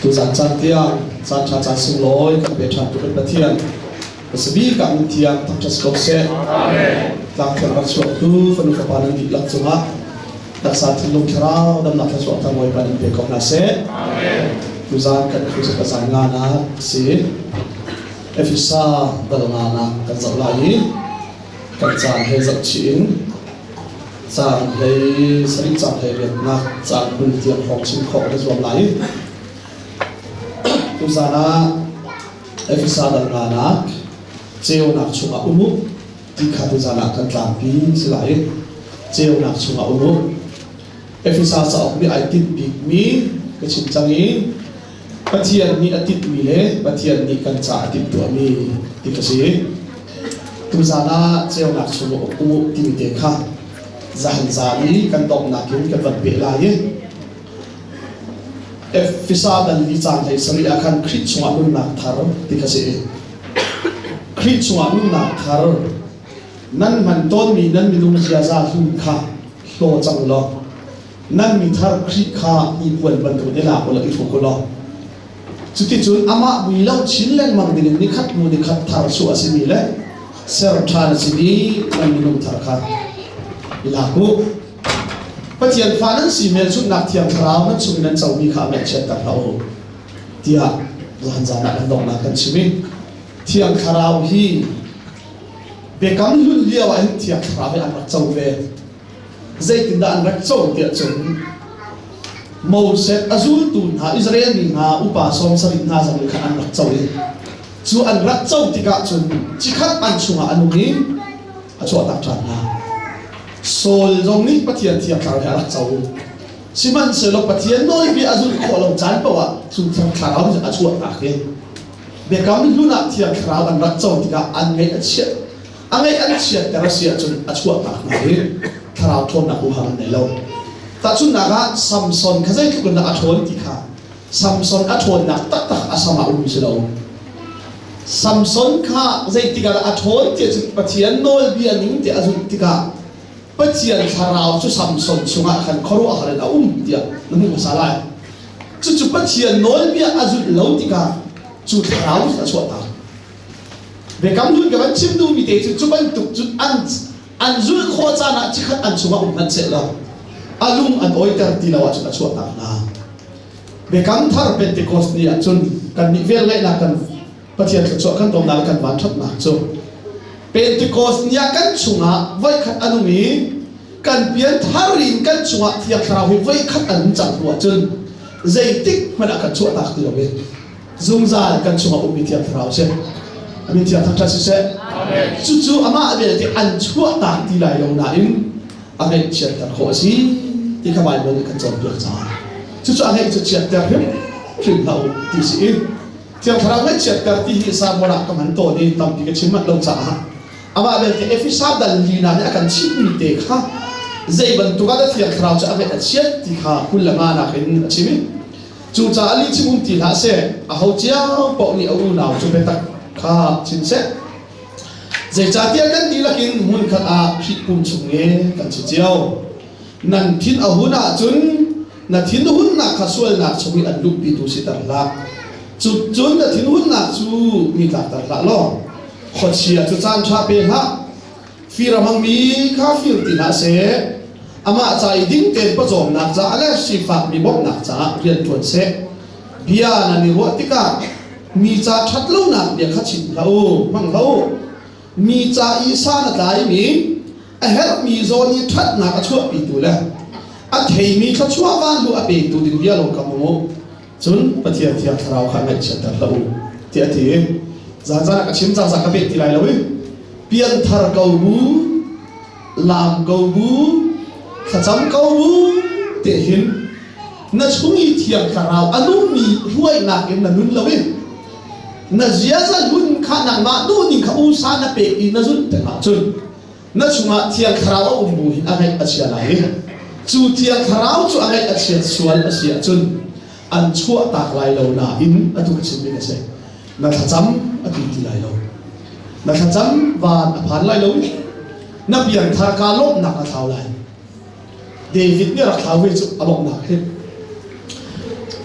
tu zan chan tiang chan cha chan sung loi kan be than tu kan thian pasbi kan thiang tam chas ko se amen tlang thel rak chuak tu fanu fa panan di lak chunga tak sa thilung thrau dam nak chuak ta moi panin be ko na se amen tu zan kan khu se ka san nga na si efisa dal nga na kan zau lai kan chan he zau chin chan he sari chan he riat na chan bul tiang hong sin kho da zuam lai tu zana efisa dal nga na cheo nak chunga umu ti kha tu zana kan tlang pi silai cheo nak chunga umu efisa sa ok ni ai tin big mi ka chin changi pathian ni atit mi le pathian ni kan cha atit tu mi ti ka si tu zana cheo nak chunga umu ti mi te kha zahan zani kan dok na kin ka vat be lai efisa dan li chang thai sami akan khrit chunga nun nak thar ti ka si khrit chunga nun nak thar nan man ton mi nan mi lung zia za hu kha hlo chang lo nan mi thar khrit kha i puan ban tu de la ko la i thu ko lo chuti chun ama bui lo chin leng mang ding ni khat mu ni khat thar su asimi le ser than asimi nan mi lung thar kha ila ko pathian phanan si mel chu nak thiam thrau na chung nan chau mi kha me chet ta lo tia zan zan na dong na kan chimi thiam thrau hi be kam lun liaw an thiam thrau an rak chau ve zai tin da an rak chau tia chung Moses azul tu ha Israel ni ha upa som sarin na sam kha an rak chau le chu an rak chau tika chun chi khat an chunga anu ni a chu tak than na sol zong ni pathian thiam thrau ha rak chau siman se lo pathian noi bi azul ko lo chan pawa chu thiam thrau a chu tak ke be kam luna thiam thrau an rak chau tika an ngai a chiat angai an chiat terasia chun a chu tak na he thrau thon na hu hang nei lo ta chun na ga samson khazai tu na athon ti kha samson athon na tak tak asama um se lo samson kha zai ti ga athon ti chu pathian nol bi aning ti azul ti ka pathian tharau chu samson chunga khan khoru a haren a tia namu masala chu pathian nol bi azul lo ti ka chu tharau sa chota be kam dun ga ban chim du mi te chu ban tuk chu an zul kho cha na chi khat an chunga han se lo alum an oiter ti lawa chu chota na be kam thar pentecost ni achun kan ni vel ngai na kan pathian chu kan tom na kan ban that na chu pentecost ni kan chunga vai khat anu mi kan pian tharin kan chunga thiak thrau hi vai khat an chang wa chun zai tik mana kan chu ta ti lo be zungza kan chunga umi thiak thrau se ami thiak thang thasi se amen chu ama be ti an chu ta ti lai lo na in angai chiat ta kho si ti khamai bo kan chom dur cha chu angai chu chiat ta him phim lau ti si thiak thrau ngai chiat ta ti hi sa mora ka man to ni tam ti ka chimat lo cha ama be ti efisa dal li na ne akan chim mi te kha zai ban tu ga da thiak thrau cha ave chiat ti kha kulama na khin chimi chu cha ali chimun ti la se a ho chia po ni au naw chu be tak kha chin se zai cha tia kan ti lakin mun khat a phit pum chung nge kan chi chiao nan thin a huna chun na thin hun na kha sual na chumi an lup pi tu si tar la chu chun na thin hun na chu mi ta tar la lo khot chia chu chan tha pe ha firamang mi kha fir ti na se ama chai ding ten pa zom nak cha ala si fa mi bok nak cha rian tuan se bia na ni ro tika mi cha that lo na bia kha chin lo mang lo mi cha i sa na dai mi a help mi zo ni that na ka chua pi tu la a thei mi kha chua van lu a pe tu din bia lo ka mo chun pathia thia thrau kha ngai cha ta lo ti a thi za ka chim za ka pe ti lai lo pian thar kau bu lam kau bu khacham kau bu te hin na chungi thiam tharau anu mi ruai na ken na nun lawe na zia za lun kha na ma du ni kha u sa na pe i na zun te ma chun na chunga thiam tharau bu hin a ngai achia lai chu thiam tharau chu a ngai achia sual asia chun an chua tak lai lo na in atu ka chin me se na khacham atu ti lai lo na khacham van a phan lai lo na pian thar ka lop na ka thau lai David ni rak thau chu alok na he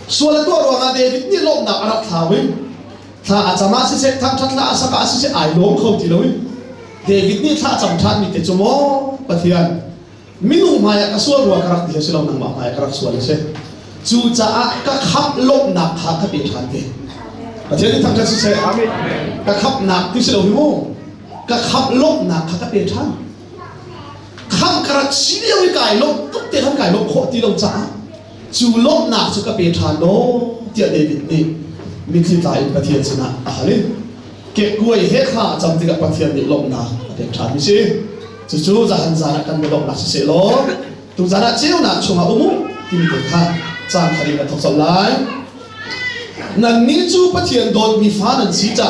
suala tu orang David ni lom nak arak thawin tha achama si se thang that la asaka si se ai lom khau ti loin David ni tha cham that mi te chumo pathian minung maya ka sual ruwa karak ti silom nang ma maya karak sual se chu cha ka khap lom nak kha ka pe than te pathian ni thang that si se amen ka khap nak ti silom mo ka khap lom nak kha ka pe than kham karak si le wi kai lom tuk te kham kai lom kho ti lom cha chu lom nak chu ka pe than no ti David ni mi thi tai pathian china a halin ke kuai he kha cham ti ka pathian ni lom na pe than mi si chu chu za han za kan me lom na se lo tu za na cheu na chunga umu ti mi te kha chang khari ka thok sol lai nan ni chu pathian dot mi fa nan si cha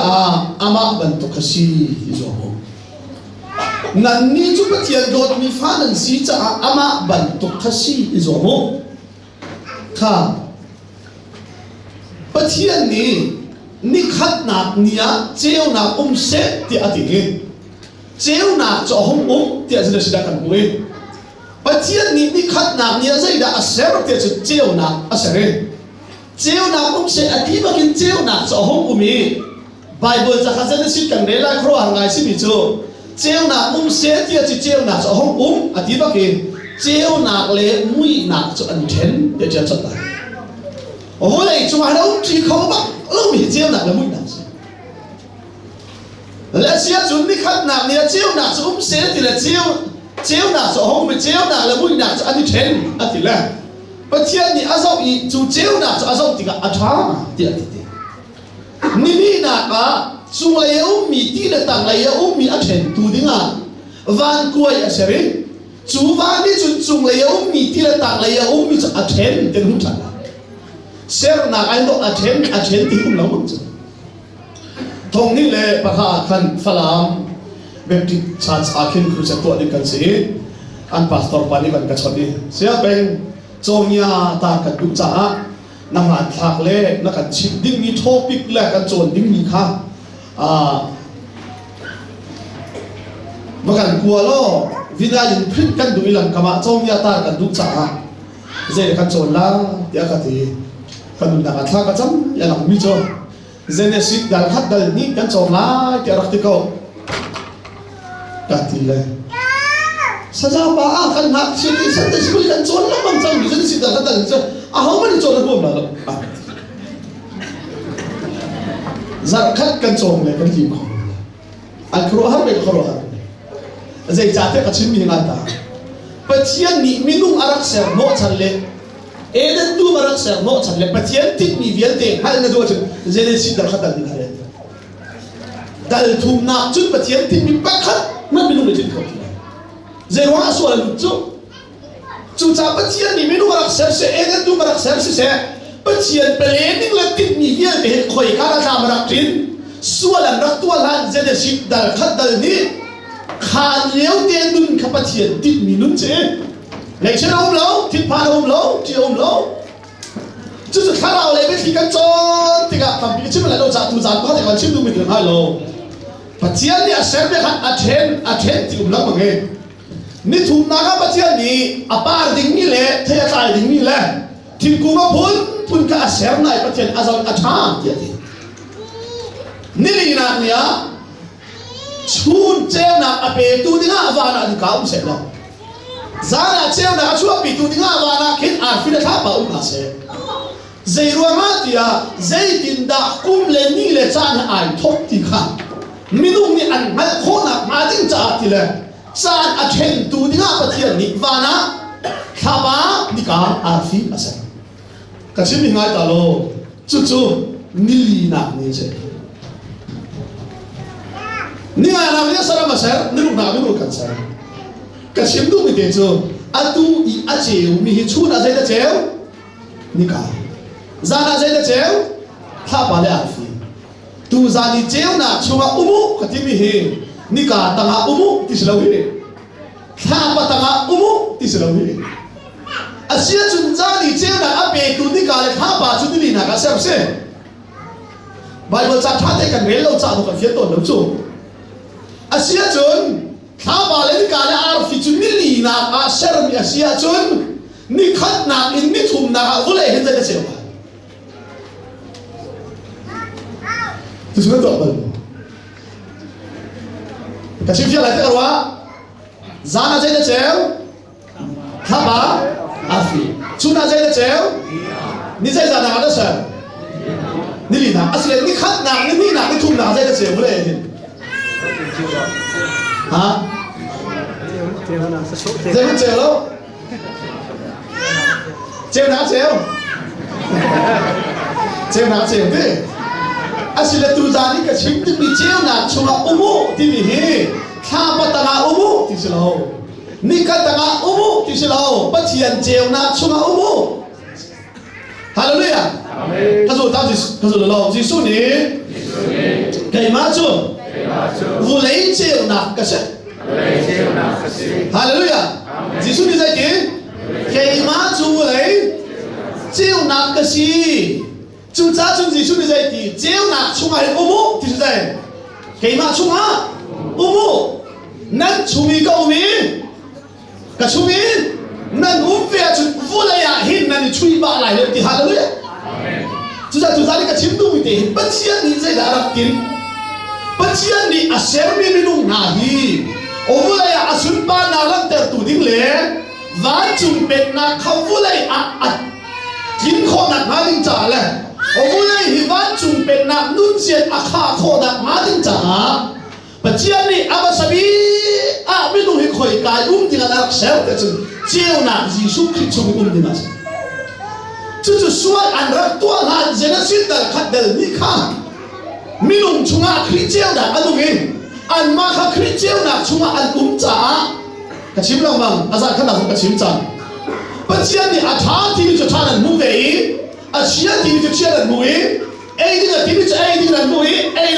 ama ban to khasi zo ho nan ni chu pathian dot mi fa nan si cha ama ban to khasi zo ho kha pathian ni khat nak nia cheu na se ti ati cheu na cho hong ti azra sida kan buai pathian ni khat nak nia zai da aser ti chu cheu na asare cheu na se ati ba kin cheu na cho hong umi bible cha khasan si kan re la khro hangai si mi chu cheu na se ti chu cheu na cho hong ati ba kin cheu na le mui na cho an then ti cha cha ta ô này chúng ta đâu chỉ không bắt lâu mình chiêu nạp là mũi nạp lẽ xía chúng đi khát nạp này chiêu nạp chúng xé thì là chiêu nạp cho không mình chiêu nạp là mũi nạp cho anh đi chén anh thì là bất thiên thì ăn rau thì chúng chiêu nạp cho ăn rau thì cả ăn thang thì ni nạp à chúng lấy mì tí là tặng lấy mì ăn chén tu tiếng à van quay à sẽ biết chúng van đi chúng lấy mì tí là tặng lấy mì cho ăn chén thì không chả ser na ai do athen ti um lo mong chu thong ni le pakha khan phalam baptist church akhin khu cha to ni kan si an pastor pani kan ka chodi sia beng chomia ta ka tu cha na ma thak le na kan chip ding ni topic le kan chon ding ni kha makan kualo vinalin print kan du ilang kama chomia ta kan tu cha zai kan chon la ya ka ti kan na ka thla ka cham ya lang mi cho genesis dal khat dal ni kan chom la ti arak ti ko ka ti le saja pa kan na si ti san de si kan chon la bang cham genesis dal khat dal cho how many chon ko ma lo zar khat kan chom le kan li ko al khro har be khro har zai jate ka chin mi nga ta pathian ni minung arak ser no chan le eden tu marak ser no chan le pathian tik mi vial te hal na do chen genesis dal khatal ni khare dal thum na chut pathian tik mi pakhat ma minung le chin ko zai wa so al chu cha pathian ni minung arak ser se eden tu marak ser se pathian planning la tik mi vial te khoi ka la marak tin sualan rak tu lan genesis dal khatal ni khan leo ten dun ka pathian tik mi nun che lấy xe ôm lâu, thịt pha ôm lâu, chị ôm lâu, chứ sự khá nào lấy biết khi căn tròn thì cả thằng bị chim lại đâu chạm tu giàn có thể còn chim tu mình được hai lô, và chiên đi à xem biết hẳn à chen thì cũng lắm mà nghe, ní thùng nào các chiên đi à ba đỉnh như lệ, thế tại đỉnh như lệ, thì cũng có phun cả xem này bắt chiên à rồi à chán vậy thì, ní lì nào nhá, chun treo nào à bể tu đi ngã vào nào thì cả ông sẽ lo. Zana treo na chua pi tu dinga wana khin ar fi tha pa u ka se zai ruanga tia zai tin da kum le ni le chan ai thok ti kha minung ni an mal kho na ma ding cha ti le chan a then tu dinga pathian ni wana khaba ni ka ar fi ase ka chim ni ngai ta lo chu ni li na ni se ni ngai na ni sara ma ser ni lu na lu kan ser cái chiếm đúng cái tiền chưa, tu ý chịu mi chu là dây đã chéo, ni cả, ra là dây đã chéo, tháp bà lẽ phi, tu ra đi chéo na chung à cái gì mi hi, ni cả tang à thì sẽ lâu hi, tháp bà tang à thì sẽ lâu hi, xia chun ra đi chéo na bề tu ni cả là tháp bà chun đi na cả xem xem, Bible cha tháp thế cái mấy lâu cha nó còn phiến tổn lắm chung, xia chun tháp bà lên cả là ar phi chun ni na a ser mi asia chun ni khat na in ni thum na vô lệ hết rồi đấy tu sudah tak bal kasih dia lagi kerwa zana saya cel khaba afi cuna saya cel ni saya zana ada sah ni lina asal ni khat nak ni nak ni thum nak saya cel boleh ha saya cel lo cel nak cel deh asal tu zani kasih tu cel nak cuma umum ti ni khaba tanga umum ti selo ni tanga umum ti selo patian cel nak cuma umum haleluya amin kaso lo Yesus ni kai macho vulei cel nak kasih haleluya Yesus ni saya kai macho vulei cel nak kasih chúng ta chúng gì chúng ta dạy thì treo nạp chúng ai ôm mũ thì chúng ta cái mà chúng ha ôm mũ nên chúng mình có ôm cả chúng mình nên ôm về chúng vô lại à hiện nên chui ba lại được thì hallelujah chúng ta đi cả chiếm tu thì bất chiến đi dạy đã đặt tiền bất chiến đi à xem mình nung nà hi vô lại à xuân ba nào lăng ter tu tiếng lệ và chúng bên na không vô lại à kín khó nặng má đình trả lại vô lại hi van chung bên nạp nun xiên à khá khó nặng má đình trả bất chiến đi à bác sabi à mình nung hi khởi cái thì là đặc sẹo cái chừng chiêu nạp Giêsu Christ chung đi mà chứ suốt anh ra tua là Genesis đã khát del ni khá mình nung chung à Christ chiêu đã anh nung anh mà khá Christ chiêu nạp chung à anh trả cái chim lòng bằng à ra khát nào cái chim trả bất chiến đi à thà thì cho thà là mua về à chia thì cho chia là mua ai đi là thì cho ai đi là mua ai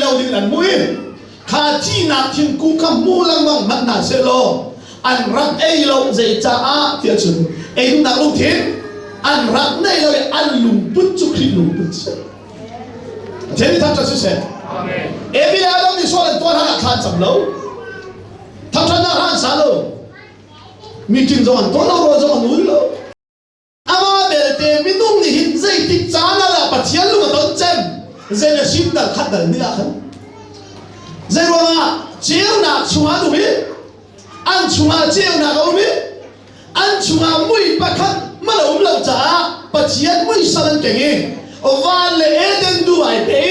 lâu đi là mua khá chi nạp thiên cung khám mua lăng bằng mặt nà sẽ lo anh rắc ai lâu dạy cha á thì chừng ai đúng nạp luôn thiên anh rắc này rồi anh lùng bút cho khi lùng bút thế thì thằng cho sẽ ai bây giờ đang đi so là tôi hắn là khăn chậm lâu thằng cho nó hắn sao lâu mi kinh doanh tôi lâu rồi rồi núi lâu ama belte minung ni hin zai tik chana la pathian lu ton chem zai na sim dal khat dal ni a khan zai ronga cheu na chunga du mi an chunga cheu na go mi an chunga mui pakhat malo lo cha pathian mui salan ke nge ovan le eden du ai pe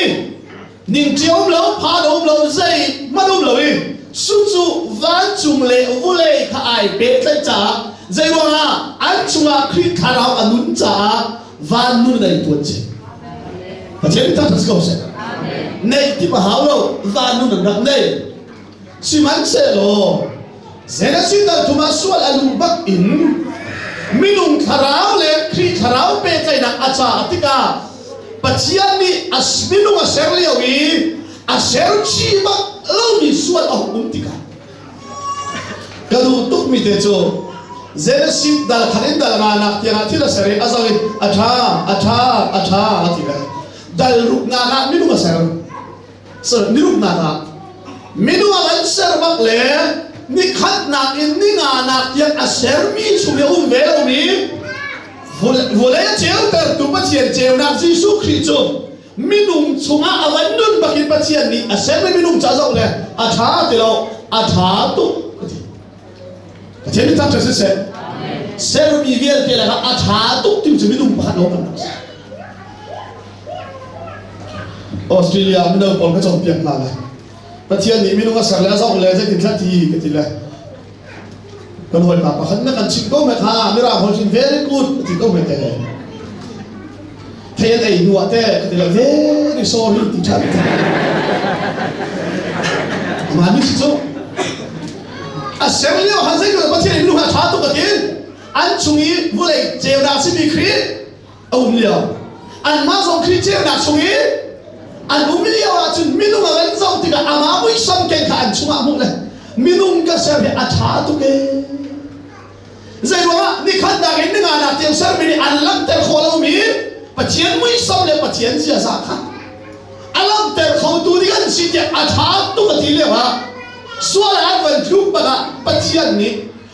ning cheu lo pha lo zai malo lo i su chu van chung le vu le kha ai pe tlai cha dây ruộng à anh chúng ta khi khai ra anh muốn trả và nuôi đầy tuần chế và chế bị ta thật sự sẽ này thì mà háo đâu và nuôi được nặng này chỉ mang xe lo sẽ là suy ta tụi mà suốt anh bắt in minung khai ra le khi khai ra pe chạy nặng acha atika pachian ni as minung aser liao i aser chi bắt lâu ni suốt ông tika kadu tuk mi te cho Genesis dal khanin dal nga nak tiang athila sare azali atha athila dal ruk nga minu nga sare so ni ruk nga minu nga sare bak le ni khat nak in ni nga nak tiang aser mi chumi ve lo mi vole cheu ter tu pa chien cheu nak Giêsu Christ minu chunga awan nun bakin pa chien ni aser minu cha zau le atha tilo atha tu thế thì ta sẽ sẽ bị viên thì là họ thả túc tìm chỉ biết đúng bắt đầu bằng Australia mình đâu còn cái trong việc nào này và thiên thì mình đâu có sẵn lẽ rộng lẽ cái thì cái gì này còn hồi mà hắn nó cần chịu công việc ha mới làm hồi chuyện very good thì công việc thế thế này nụ thế thì là very sorry thì chắc mà như thế à xem liệu hắn sẽ được có thể lúc nào tháo tục cái anh chung ý vô lại treo đạp xin bị khí ông liệu anh má dòng khí treo đạp chung ý anh cũng liệu là chừng mình lúc mà vẫn dòng thì cả à má mới xong cái cả anh chung à mục này mình lúc cái xem thì à tháo tục cái vậy đó ni khát đạp cái nương đạp treo xem mình anh lăng tên khó lâu mi và chiến mới xong lên và chiến gì à sao khác anh lăng tên khó tu đi anh xin thì à tháo tục cái liệu hả suara anh vẫn chụp bạc patian ni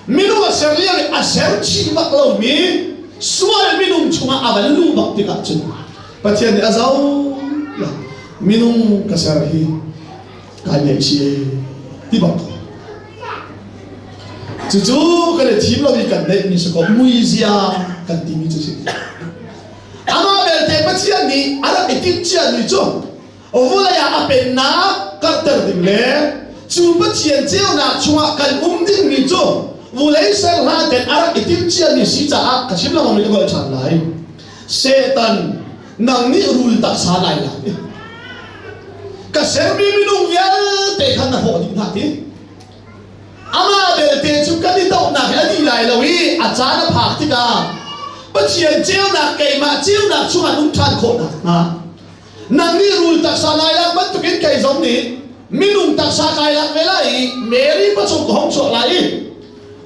minum aser liang aser chi bak lo mi suara minum cuma awan lu bak ti ka chun patian ni azau minung kasarhi kanya si tibak cucu kalau tim lo ikan dek ni sekolah muizia kan tim itu sih ama belte pacian ni ada itim cian ni jo ovula ya apenna karter dingle cuba cian cian nak cuma kan ding ni jo vulai sel ha dan ada itim cian ni si cak kasih lah orang itu kalau lain setan nang ni rule tak salah lah kasih minum yal tekan nak hoding hati ama belte cuka di tau nak adi lai lawi acana praktika pacian cian nak kai ma cian nak cuma tan kod nak nang ni rule tak salah lah bentukin kai zom ni minum tak sakai lah velai Mary pasuk hong sok lai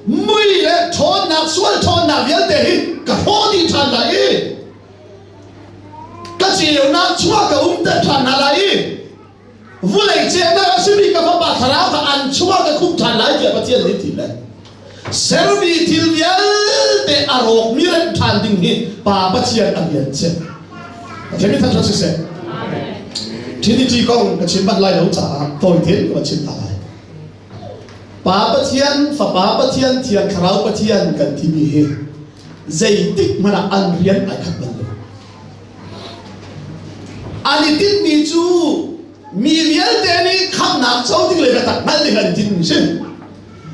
mui le thon nak sual thon nak yal te ka hodi tan lai kasih nak cuma ka tan lai vulai cek nak asli kapal bahtera ka ancuwa ka kum tan lai dia patian ni tilan serbi tilbial te arok miren tan ding ni pa patian agian cek kami tak tahu sihทีนี้จีกองกระชิมบันไล่เราจ่าตัวเทียนกระชิมตายป้าปะเทียนฝ่าป้าปะเทียนเทียนคราวปะเทียนกันที่มีเหตุใจติดมันอันเรียนไอ้ขัดบันเลยอันนี้ติดมีจูมีเรียนแต่นี่ขับหนักเจ้าที่เลยกระตักนั่นเลยกันจริงใช่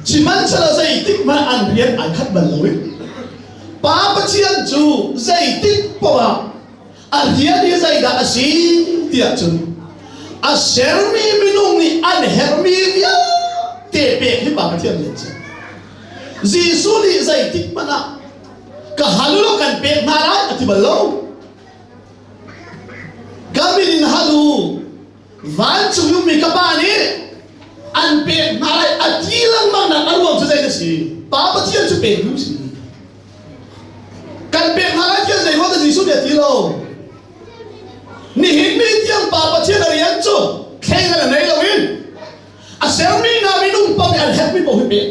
ชิมันเชลใจติดมันอันเรียนไอ้ขัดบันเลยป้าปะเทียนจูใจติดเพราะว่าอันเรียนนี่ใจด่าสิเดียจูAsermi minum ni anhermi dia tepe ni bapa tiap leje. Jisu ni zaitik mana kehalu kan pek marai ati balau. Kami ni halu van cuyum mi kapani an pek marai ati lang mana aruam tu zai nasi. Bapa tiap tu pek tu si. Kan pek marai tiap zai wada jisu dia tilo. Ni himmi tiang papa tiang arian tu, kaya na nai lawin. Asermi na minum pang alhami mo himmi.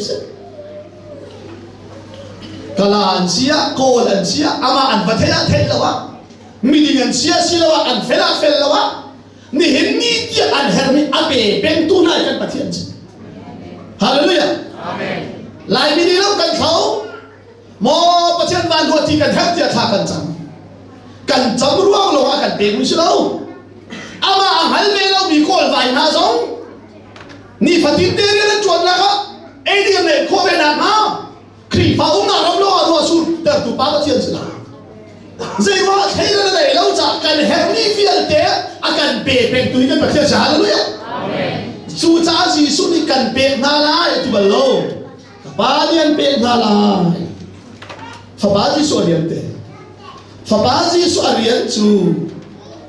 Kala ansia, kol ansia, ama anfatela telawa, midingan sia silawa anfela felawa. Ni himmi tiang alhami abe bentuna ikan patian. Haleluya. Amen. Lai midinaw kan kau, mo patian bandua tikan hati atakan jam. Kan jam ruang lo akan pengun silau. Ama ang halme lo mi kol vai na zong. Ni fatin deri na chuan na ka. Edi ang ne ko na ma. Kri fa na ram lo aro sur ter tu pa tian sila. Zai wa thai na dai lo cha kan herni fial te akan pe pen tu kan pathian sa haleluya. Amen. Su cha ji su ni kan pe na la ya ti balo. Pa nian pe na la. Fa ba ji so rian te. Fabazi su arian tu,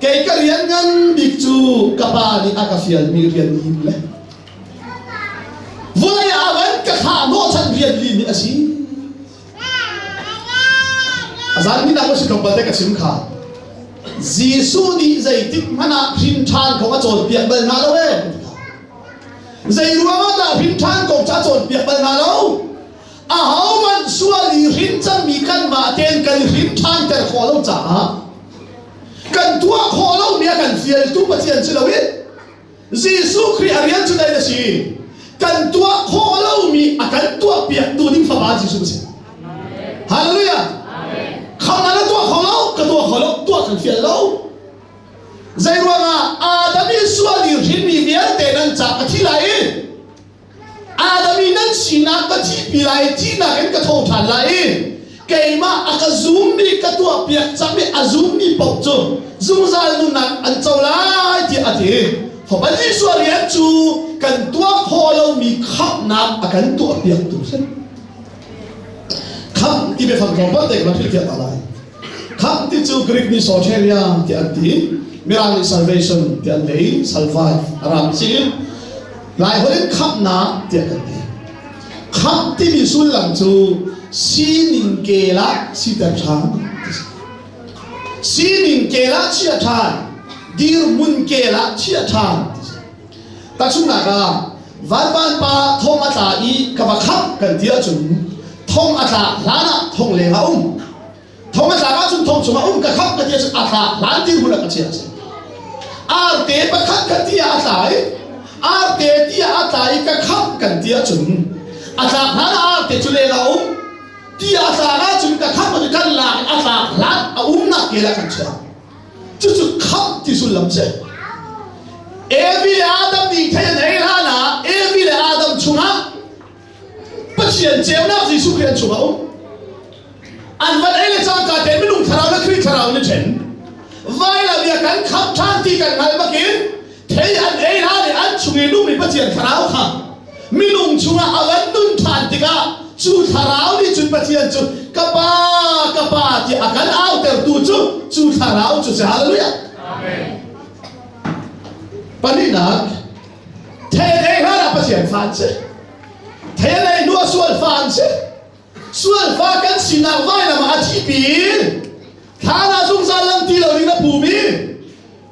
kay karian ngan biktu kapani akafial mirian limle. Vulay awan kakano chan rian limi asi. Azan ni namo si kampate kasim ka. Jisu ni zaitik mana rintan ko achon piak bal na lo eh. Zai ruwa na rintan ko achon piak bal na lo. Ahawan suali rincan mikan maten kan rintan ter kholo cha kan tua kholo mia kan fiel tu patian chilawit Jisu Kri arian chu dai si kan tua kholo mi akan tua piak tu ding fa ba Jisu si haleluya amen khana tua kholo ka tua kholo tua kan fiel lo zai ruanga adami suali rin mi vial te nan cha ka thilai Adami nan sinak ka chi pilai chi na kan ka thau than lai keima aka zoom ni ka tua piak chami azum ni pok chu zoom zal nu nan an chaulai ti ati fa bali suarian chu kan tua kholo mi khap na akan tua piak tu sen khap ti be phang ba te ma thil kia ta lai khap ti chu greek ni soteria ti ati miracle salvation ti an dei salva aram sil lai holen khap na tiak ati khap ti mi sul lam chu sinin kela sita than sinin kela chia than dir mun kela chia than ta chung na ka van pa thong ata i ka ba khap kan tia chung thong ata lana thong le ha thong ata ka chung thong chung ka khap ka tia ata lan dir mun ka chia arte pakhat kan tia atai arte tia atai ka kham kan tia chun ata hana arte chule la tia ata chun ka kham kan la ata la na ke la kan cha chu kham ti sulam se every adam ni thayan ei hana every adam chunga pathian chemna jisu khian chunga an van ele chang ka te minung tharau na khri tharau ni chen vai la bia kan kham than ti kan ngal bakin thei an ei ha ni an chungi lu mi pathian tharau kha minung chunga awan nun than ti ka chu tharau ni chun pathian chu kapa ti akan au ter tu chu tharau chu hallelujah amen panina thei ei ha la pathian phan se thei nei nu sual phan se sual pha kan sinang vai la ma thi pin thana sung san lang ti lo ni na phumi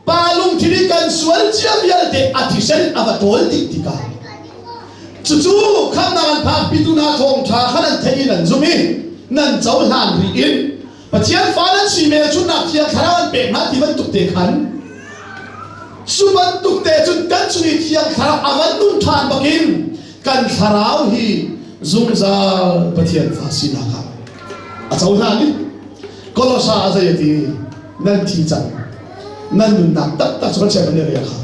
palung thiri kan sual chia bial te athisel avatol tika chu kham na man phak pitu na thong tha khanan thei nan zumi nan chau hlan ri in pathian fa nan si me chu na thia tharawan pe ma ti ban tuk te khan suban tuk te chun kan chu ni thia thara awan nun than bakin kan tharau hi zungza pathian fa sina kha a chau hlan ni Kolosa azayati nan thi chang nan nun nak tak chu che bane ya kha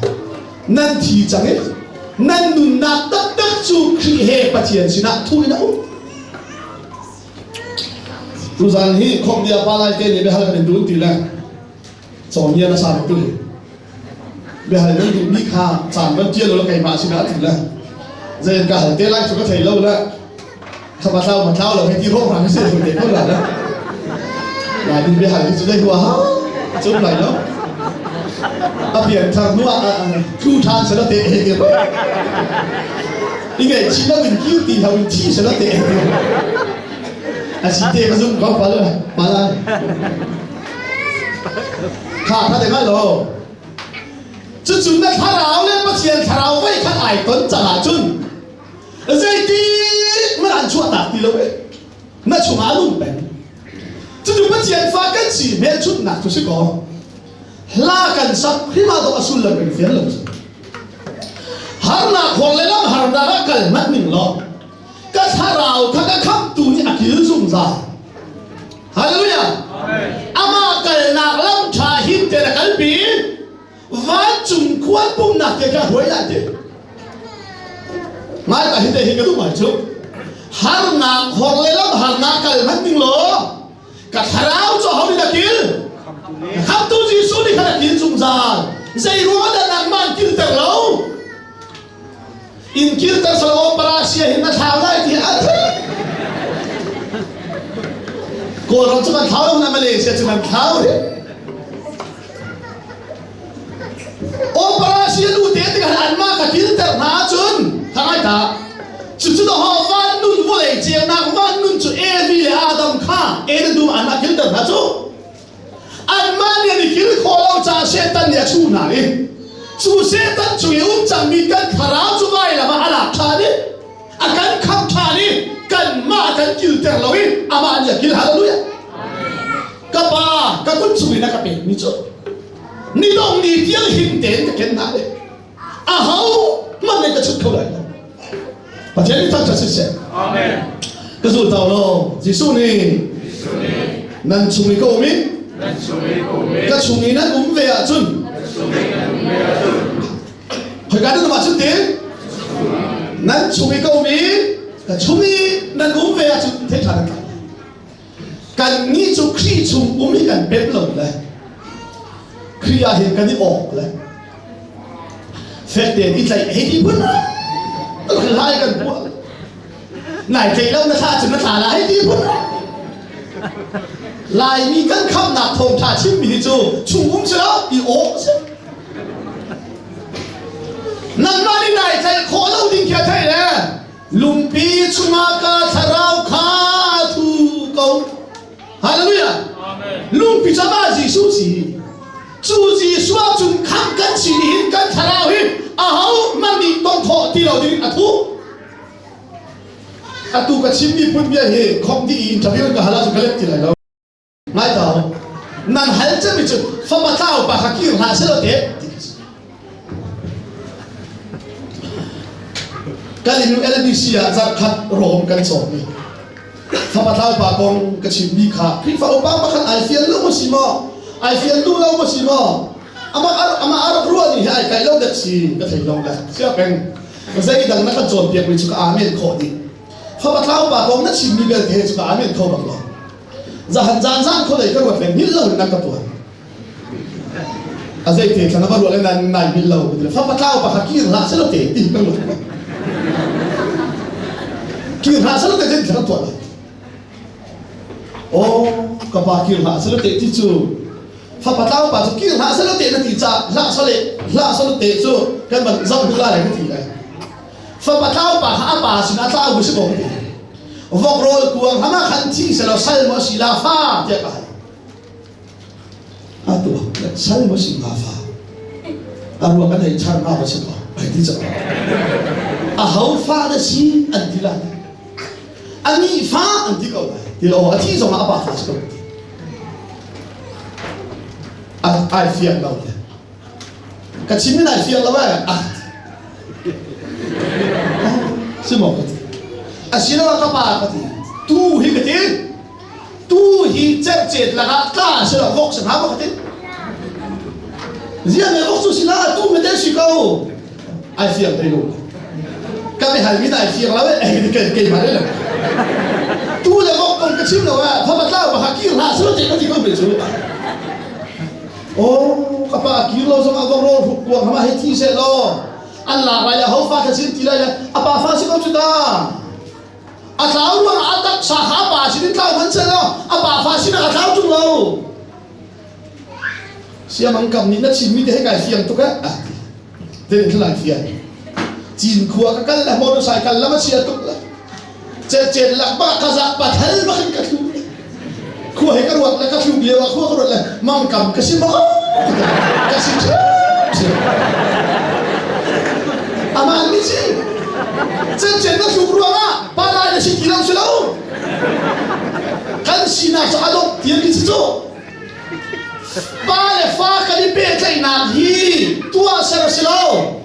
nan thi chang e nan nun nak tak chu khri he pathian sina thui na tu zan hi khom dia pa lai te ni be hal kan dun ti la chom ya na sa tu be hal ni mi kha chan ban tia lo kai ma sina ti la zen ka hal te lai chu ka thai lo la kha ba sao ma thao lo he ti ro ma se tu de ko la là đi về hải chúng đây hoa chụp lại đó biển thằng nó thu than sẽ là tệ hết rồi đi cái chỉ là mình cứu tiền mình chi sẽ là tệ chỉ tệ cái dùng có phải là mà là khá cái này nói rồi chứ chúng ta thà ráo lên bắt tiền thà ráo vậy khát ai tuấn trả lại chun dây tí mà ăn chuột tạt tí lâu ấy nó chúng á luôn bèn chứ chúng ta tiền pha cái gì mẹ chút nặng tôi sẽ có la cần sắc khi mà tôi asul là mình phiền lắm har na khol le lam har na ka kal mat ning lo ka tharau kha ka kham tu ni akil zum za hallelujah amen ama kal na lam tha him te na kal pi va chung kwan pum na te ka hoi la te mai ka hite hi ka du ma chu har na khol le lam har na kal mat ning lo ka tharau cho hau ni akil kham tu jisu ni kha akil zum za zai ro da nang man kil ter lo in kirtan sa operasya hin na thao lai thì cô rồi chúng ta thao na Malaysia chúng ta thao đấy operasya lu thế thì cái anh mà cái kirtan na chun thằng ai ta chúng ta họ van nun vô lệ chiang na van nun chu evi le Adam kha edu anh mà kirtan na chu anh mà này kir khó lâu cha setan ya chu na đi chu setan chu yum chang mi kan tharau chu vai la ma ala thani akan kham thani kan ma kan kil ter lowi ama anya kil hallelujah kapa ka kun chu na ka pe ni chu ni dong ni tiang hin ten ka ken na de a hau man ne ka chu ko lai pa chen ta cha se amen ka zu tao lo jisu ni nan chu mi ko mi ka chu mi nan ve a chun hồi cái đó mà chút tiếng nan chú ý câu mỹ là chú ý nan uống về chú thế thật là cần nghĩ chú khi chú uống mỹ cần bếp lồng này khi à hiện cần đi ọc này phép tiền ít lại hết đi bún tôi lại cần bún này thì lâu nó tha chúng nó thả lại hết đi bún lại mi cần khăm nạp thùng thả chim mi chú chú uống chưa đi ọc nang mani nai thai kholo ding kya thai le lumpi chunga ka tharau kha thu ko hallelujah amen lumpi chama jisu si chu jisu chun kham kan chi hin kan tharau hi a hau mani tong tho ti lo ding atu ka chim ni pun bia he khom di interview ka hala chu kalek ti lai lo mai tao nan hal cha mi chu fa ma tao pa kha ki ha se lo te Kali nu LBC zat khat rom kan so ni fa patau pa kong ka chim bi kha pri fa opa pa khan ai fiel lo mo simo ai fiel du lo mo simo ama ar ruwa ni ai kai lo dat si ka thai long la sia pen zai dang na ka chon piak mi chu ka amen kho di fa patau pa kong na chim mi bel the chu ka amen kho bak lo za han zan kho dai ka wa fen ni lo na ka tu azai te kana ba lo le na nai mi lo fa patau pa hakir la se lo te ti ka lo kir ha salo te jeng jang tuan. Oh, kapag kir ha salo te tisu. Fapatao pa so kir ha salo te na tija la salo te so kan ban zam hula lai ti lai. Fapatao pa ha pa sin ata bu se ko ti. Vok rol kuang hama khan ti salo sal mo si la fa te ka. Atu sal mo si la fa. Aru kan ai char ma ba se ko. Ai ti sa. A hau fa da si an ti la. Ani fa anti kau lah. Dia orang hati sama apa fas kau. I fear kau lah. Kacim ni I fear lah. Semua kau. Asyik lah apa kau. Tu hi kau. Tu hi cet lah kau. Asyik vok senapa kau. Dia ni vok tu sila tu mesti si kau. I fear kau. Kami hal ni I fear lah. Kau mana lah. Tu le vok kon kacim lo fa patlau ba hakir ha selo te ka ti ko be chu oh kapa kilo sama vok ro kuang hama heti se lo Allah raya ho fa kacim ti la apa fa si ko chu da atau ruang atak sahaba si tau man se lo apa fa si na atau tu lo sia mangkam ni na chi mi te ka fiang tu ka te ni la fiang jin khuwa ka kal la motorcycle la ma sia tu la cet lak ba kazak pathal ba kan katlu ko he karwat la katlu lewa ko karwat la mangkam kasim ba kasim amal ni si cet na shukru ma pala na si kilang selaw kan sina sa adok tiyan ki so pale fa ka ni pe kai na hi tua sera selaw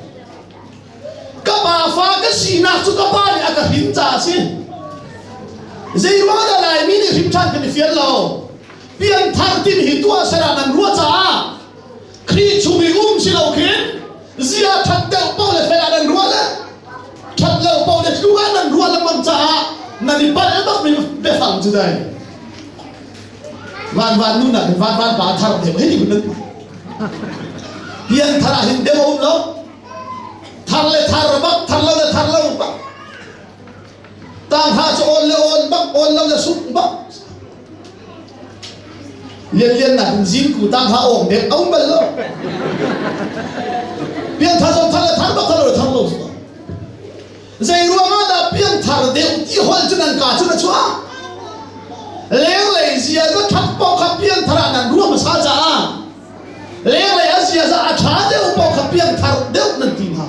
ka ba fa ka sina su ka pa ni aka hinta sin Zai wada lai mini rimchan kan fiel lo pian thartin hitua seranan ruacha khri chumi silo kin zia that deu pau le felanan ruala that lo pau le tuanan ruala mancha nani pal bak mi be phang chu dai van nu na van pa thar de he ni bun pian thara hin deu lo thar le thar lo bak tang ha cho on bak on lam la suk bak liên là zin ku tang ha ong de ong bal lo pian tha so thar bak thar lo zai ruama da pian thar de ti hol chunan ka chuna chua leng lei zia ga thak po kha pian thara nan ruama sa cha leng lei asia za a tha de po kha pian thar de nan tin ha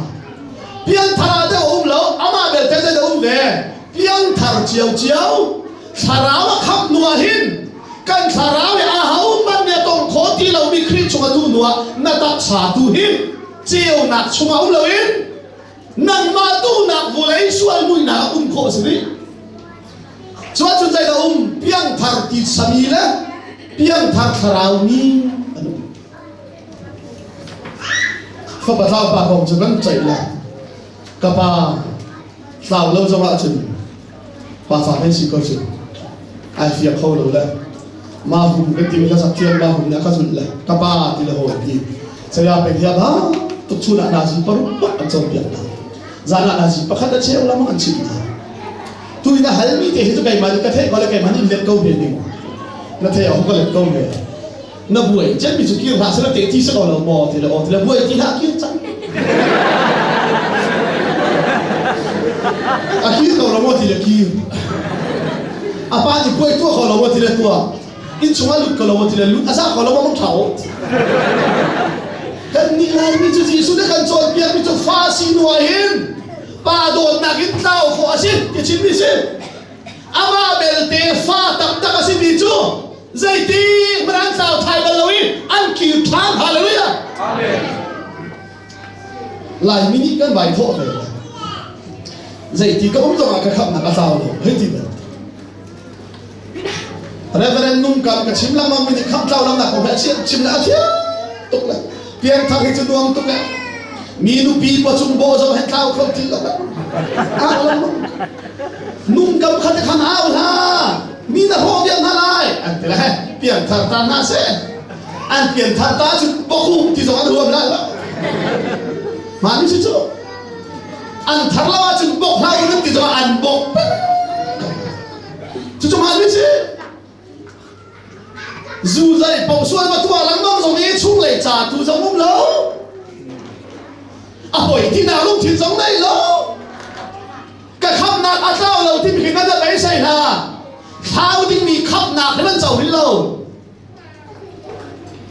pian thara de lo ama bel te de ve piang thar chiao tharawa khap nuwa hin kan tharawe a hau man ne tong khoti lo mi khri chunga tu nuwa na tak sa tu hin chiao nak chunga lo in nang ma tu nak vulai sual mui na kho sri chua chun jai da piang thar ti samila piang thar tharau ni anu fa ba thau ba hong chun chai la ka pa tao lâu trong chừng và phản ánh sự câu chuyện ai phiền khâu lâu đấy mà hùng cái tiếng là sắp thiên mà hùng đã có chuyện là các ba thì là hồi thì sẽ là bệnh hiệp ha tục chu nạn là gì bao lúc ăn trong biển đó ra nạn là gì bắt khách đã treo lắm ăn chịu đó tôi là hãy mi thì hết cái mà cái thế gọi là cái mà đi lên câu biển đi nó theo không có lên câu biển nó buổi chết bị chụp kia hạ sẽ là tế thi sẽ gọi là bò thì là buổi thì hạ kia chẳng Aqui kalau lama tidak kiri, apa ni kau itu kalau lama tidak tua, ini cuma lut kalau lama tidak lut, asal kalau lama tahu. Kan nilai itu sudah kan soal biar itu fasi nuahin, padon nak kita fasi kecil bisik, ama belte fa tak kasih bicu, zaiti merantau Thai baloi, angkir thang haleluya. Amen. Lain ini kan baik thok. dạy thì có giống cái khắp là cái sao rồi hết thì được Reverend nung cái chim lắm mà mình khắp sao lắm là có vẻ chim đã thiếu tục là tiền thằng hết chân tục là minu pi qua chung bộ rồi hết sao không thì lắm áo lắm nung cầm khăn khăn áo ha mi là hồ việt hà lại anh thế này tiền thằng ta na sẽ anh tiền thằng ta chứ bộ khung thì giống ăn hùm lại đó mà như thế chứ anh thằng lao chứ bộ lao nó thì giống ăn bộ chứ chúng anh biết chứ dù dậy bộ xuân mà thua lắm đâu giống như chung lại trả thu giống không lâu à bởi thì nào lúc thì giống đây lâu cái khắp nạc à sao lâu thì mình nó được ấy xảy ra thao thì mình khắp nạc thìมันgiàu đến lâu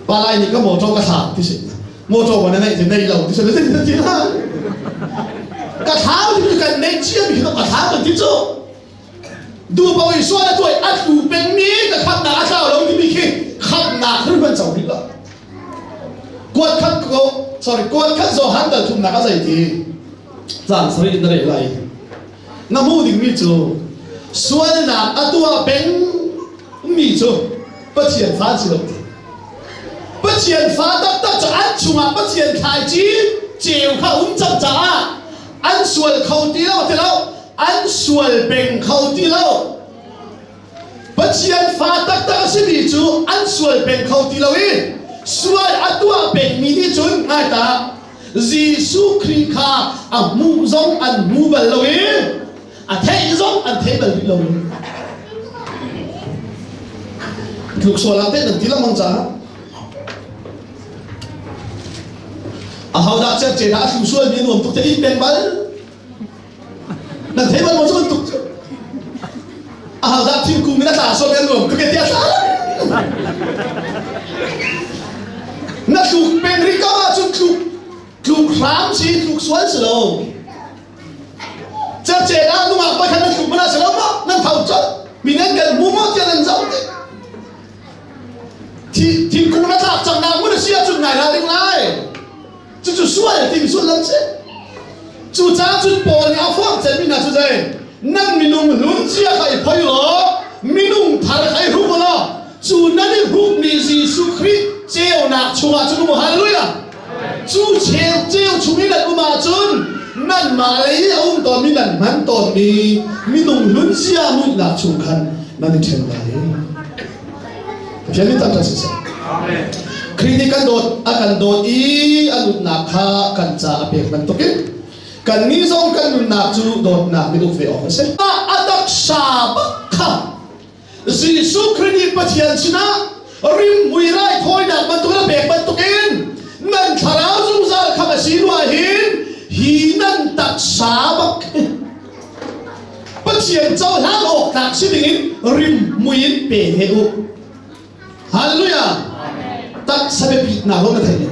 và lại những cái mô tô cái thảo thì xịn mô tô mà này thì này lâu thì sẽ lên thì là cái thảo thì mình cần nên chia mình nó cái thảo được tí chỗ đua bao nhiêu số là tuổi ăn đủ bên mi cái khắp nạc à sao lâu thì mình khi khắp nạc thìมันgiàu đến lâu quạt khăn cô quạt khăn gió hắn đã thùng nạc cái gì thì giảng sợi nó để lại nó mua được mi chỗ xuân nạc à tua bên mi chỗ bất thiện phá chứ bất thiện phá đắc đắc cho ăn chung à bất thiện khai chí chiều khâu chậm chả ăn xuân khâu tí lâu thế lâu ăn xuân bên khâu tí lâu bất thiện phá đắc đắc xin mi chỗ ăn xuân bên khâu tí lâu đi xuân à tua bên mi đi chun ngay ta Giêsu Christ à mu giống ăn mu bẩn lâu đi à thế giống ăn thế bẩn lâu đi lúc xuân làm thế là tí là mong giá à hậu đã chết chết đã lúc xuân miền nuông tục thế ít bên bẩn là thế bẩn một chút tục à hậu đã thiên cung đã trả xuân miền nuông tục cái tiếc lắm nó tục bên đi có chút tục khám chi tục xuân sự đâu chết chết đã lúc mà quay khăn nó tục mà sự đâu mà nó thầu chất mình nên cần mua món cho nên giống thế thì cũng đã thật chẳng nào muốn được xia chút ngày là đừng lại chú xuôi tìm xuôi lắm chứ chú cha chú bò nhau phong chân mình là chú dây nâng mình nung lún chia khai phơi lỡ mình nung thà khai hút vào chú nâng đi hút ni Giêsu Christ treo nạc chùa chú nung hallelujah chú treo chú mình là mà chun nâng mà lấy ông toàn mình là hắn toàn mình nung lún chia mình là chú khăn nâng đi treo lại Jadi tak terasa. Kritik kan dot i anu nak ha kan ca apek nan toke kan ni zong kan nun nak chu dot nak mi duk ve ok se adak sabak kha Giêsu Christ pathian china rim muirai thoi nak ban tu la bek ban tukin nan tharau zum za kha si lua hi nan tak sabak pathian chau ha ok tak si dingin rim muin pe he u Hallelujah. Tak sabi pit na ho na tayo.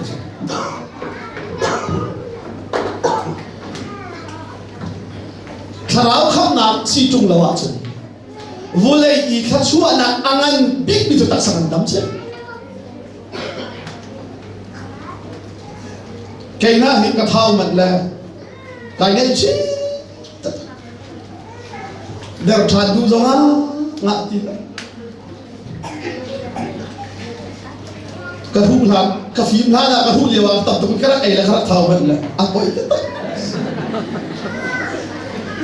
Tharaw kham na si chung lawa chun. Volay I khachua na angan big bito tak sa kandam siya. Kaya na hi kathaw man la. Kaya na chi. Der thadu zo ha nga ti. Cái thu làm cái phim là cái thu nhiều tập trung cái này là cái thầu mình là bội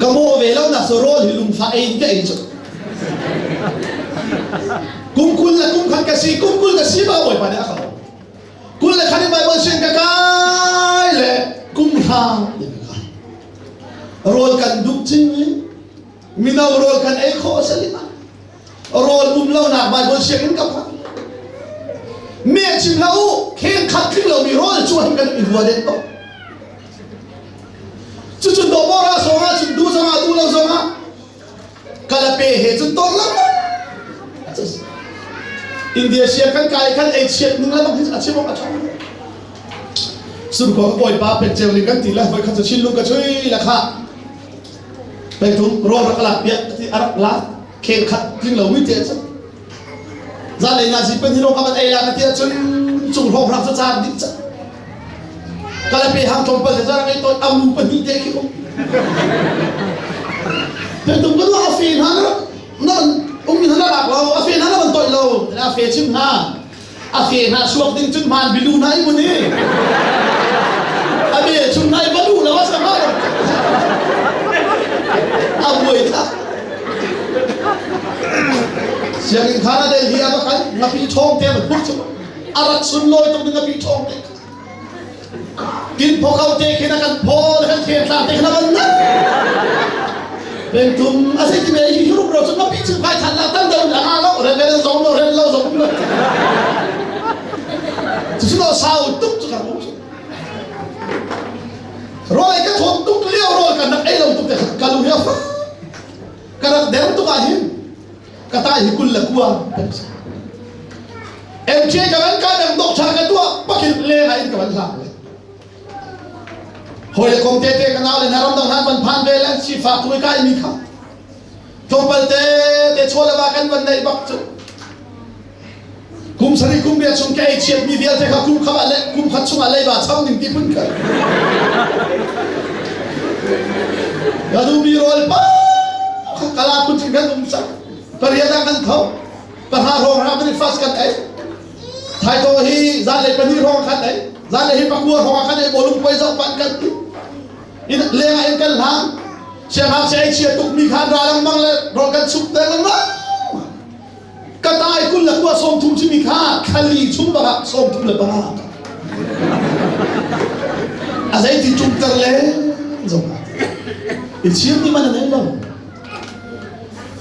cái mua về lâu là số rô thì lùng phải cái chứ cung cung là cung khăn cái gì bao bội phải đã không cung là khăn bài bơi xuyên cái là cung hàng rồi cần đúc chính mình đâu rồi cần ấy khó sẽ lắm rồi lâu nào bài bơi xuyên cái mẹ chim lâu khen khát kinh lâu bị rồi chua hình cái bị vừa đến đó chú đồ bao ra số ha chú du lâu số ha cái là bề hệ chú tốt lắm India xia khăn cài khăn ấy xia nhưng là bằng cái xia bằng cái trong xuân có bồi ba bệt treo lên cái tí là với khăn chú xin luôn cái chơi là khá bề thùng rồi cái là bịa thì arab lá khen khát kinh lâu mới tiền chứ gia đình là gì bên hino các bạn ấy là cái kia chân trùng hộp làm cho cha đi chứ cái này bị hàng trộm bẩn ra cái tôi âm bên đi thế không Tentu kedua afin hana non umi hana dak lo afin hana ban toy lo afin chim ha afin ha suak ding chun man bilu nai mun ni abi chun nai balu la wasa ha aboi ta siang khana de hi aba kan ngapi thong te ban puk chu arat sun loi tok ngapi thong te kin phokau te kina kan phol kan the ta te kana ban na bên tum à cái này thì lúc đầu chúng nó bị chữ bài thật là tăng đầu là ha nó rồi cái giống nó lên lâu giống nó chúng nó sao túc cho cả bố rồi cái thuốc túc liêu rồi cả nắp ấy đâu túc cả lùi nhau cả nắp đéo túc à hiền cả tai thì cùn là cua em chơi cái bánh cá đằng độ trà cái tua bắt kịp lên hay cái bánh làm hồi là công tê cái nào lên haram đồng han văn phan về lên chỉ phạt tôi cái mi khăm công bal tê chua là ba căn vấn này bắc chu kum sari kum bia chung cái chiết mi việt thế cả kum khăm lại kum khát chung lại ba sau những cái bún cái ya du bi roll pa kala kun chung cái kum sa pariada kan thau parha rong ra bên fast kan ấy thay to hi ra lại panir rong kan ấy ra lại hi pakua rong kan ấy bolum quay dọc pan kan in le nga en kan ham sia ha sei chia tuk mi khan ra lang mang le ro kan sup te lang ma ka tai kun la kwa som thum chi mi kha khali chum ba som thum le ba a zai ti chum tar le zo i chiam ni man ne lo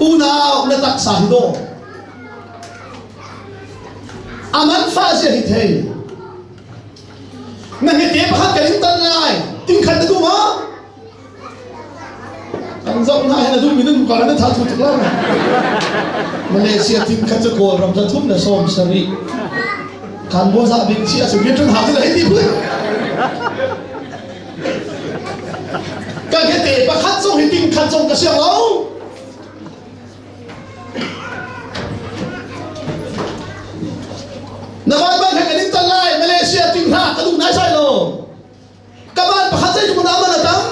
una na tak sa do aman fa je hi thei na he te ba ka in tan lai tin khăn du mà anh dâu này là du mình đừng còn nó tháo thủ tục lắm Malaysia tin khăn cho cô làm cho thúc là xóm sari khăn bố dạ bình chia sự biết trong hào thế này đi bữa cái tệ bà khăn xong thì tin khăn xong cả xiang lâu na ba cái đến tân lai Malaysia tin ha cái du này sai rồi các bạn bắt tay chúng ta mà là tắm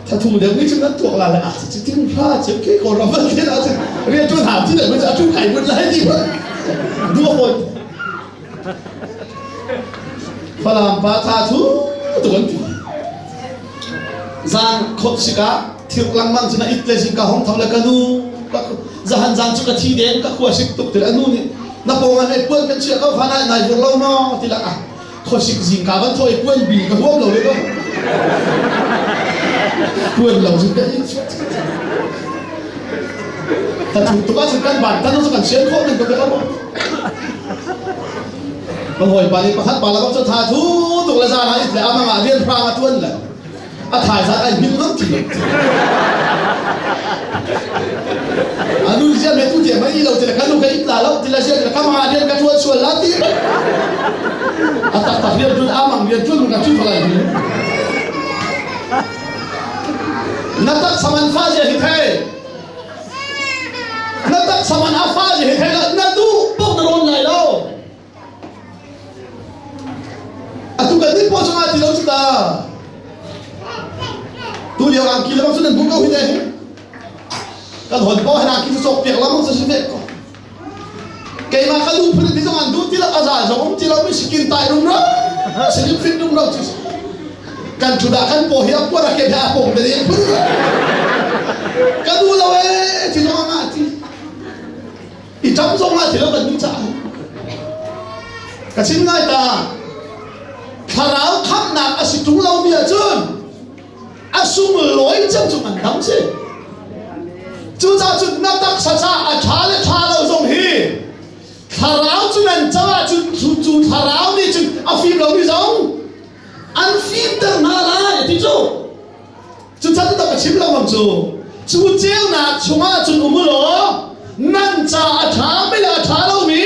ถ้าถูกเดี๋ยวนี้ฉันนั่งตัวอะไรอ่ะจะทิ้งพลาดจะเกี่ยวกับเราเรื่องอะไรเรียนช่วยถามที่ไหนมันจะช่วยไขมันอะไรดีวะดูคนฝรั่งปาทาทูตัวนี้จางคบสิกะที่กลางมั่งจะน่าอิตเลสิกะห้องทำแล้วกันนู่ก็จะหันจางชุกที่เด่นก็ขวาสิกตุกแต่ละนู่นนี่นับปองอันไอ้เพื่อนกันเชื่อเขาขนาดไหนพวกเราเนาะที่ละอ่ะขสิกสิงกาวันถอยเพื่อนบีกับพวกเราเลยก็เพื่อนเราสุดยอดแต่ถูกตัวสุดกันบัตรท่านต้องสังเกตข้อหนึ่งก็เป็นอะไรบางหอยปาลีประคัดปาแล้วก็จะทาทูตุกละซาหายแต่อามาเรียนพระมาทวนเลยอาถ่ายซาไอ้บินน้ำจีอันนู้นเสียเมตุเดียไม่เราจะกันลูกไอ้ตาเราที่เราเสียจะข้ามาเรียนกันชวนชวนลาตีอาตักเรียนจนอามังเรียนจนมันกันชื่ออะไรนี่นักตักสมันฟ้าจะเห็นใครนักตักสมันอาฟ้าจะเห็นใครแล้วนักดูปุ๊บนรกไหนแล้วอะทุกคนที่พูดสมาธิเราสุดาตัวเดียวอังกีแล้วมันสุดนั้นบุกเข้าไปได้กันหดป้อให้นางกินสกเปียกแล้วมันจะชีวิตก็เกี่ยมากันดูพื้นที่สมันดูที่เราอาศัยสมมติเราไม่สกินตายรุ่งเราสกินฟิตรุ่งเราที่กันจุดากันโปะเฮียปวดอะไรแบบผมเลยพื้นกันดูเราที่เรามาที่อีจำส่งมาที่เราเป็นมิจฉากันชิ้นง่ายตาถ้าเราขับหนักอาศัยถุงเราเมียจนอาสุมลอยจังจุมันดำเช่จู่จ้าจุดนักตักษาอาชาเลชาเราส่งฮีถ้าเราจุนั้นจ้าจุดถ้าเรานี่จุดอาฟิมเราไม่ส่งอันฟิมตั้งนาลายที่จู่จุดท่านต้องกับชิมเราบ้างจู่เจ้าหน้าชงอาจุดอุโมโลนั่นจ้าอาชาไม่ละอาชาเรามี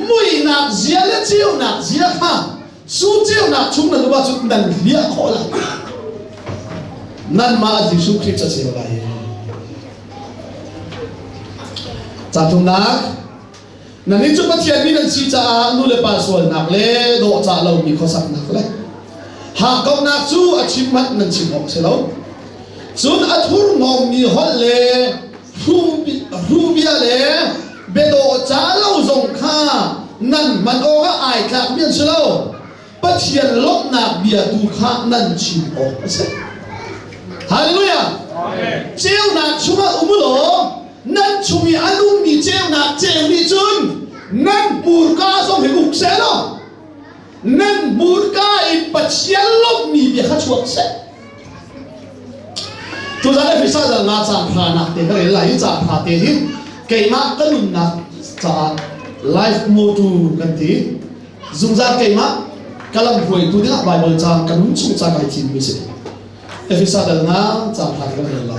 มุยหนักเสียและเจ้าหนักเสียข้าสู้เจ้าหนักชุ่มนั่นว่าจุดนั้นเลี้ยขอละนั่นมาที่สุขีจะเสียอะไรจัตุนักนั่นนี่จุดพัฒน์มีนั่นชีจ้านู่นเลยป่าส่วนนักเล่โดจ่าเรามีข้อสักนักเลย ha kau nak chu achievement nan chim ok selo chun athur ngom ni hol le rubia le bedo cha lo zong kha nan man oga ai thak mian selo pathian lok nak bia tu kha nan chim ok se hallelujah amen cheu nak chuma umulo nan chumi alum ni cheu nak cheu ni chun nan murka som he uk se lo nan murka in pathian lok ni bia kha chuak se tu za le fisa da na cha kha nak te ka lai cha kha te hin ke ma kanun na cha life motto kan ti zum za ke ma kalam hoi tu ding bible cha kanun chu cha kai tin mi se efisa da na cha kha ka la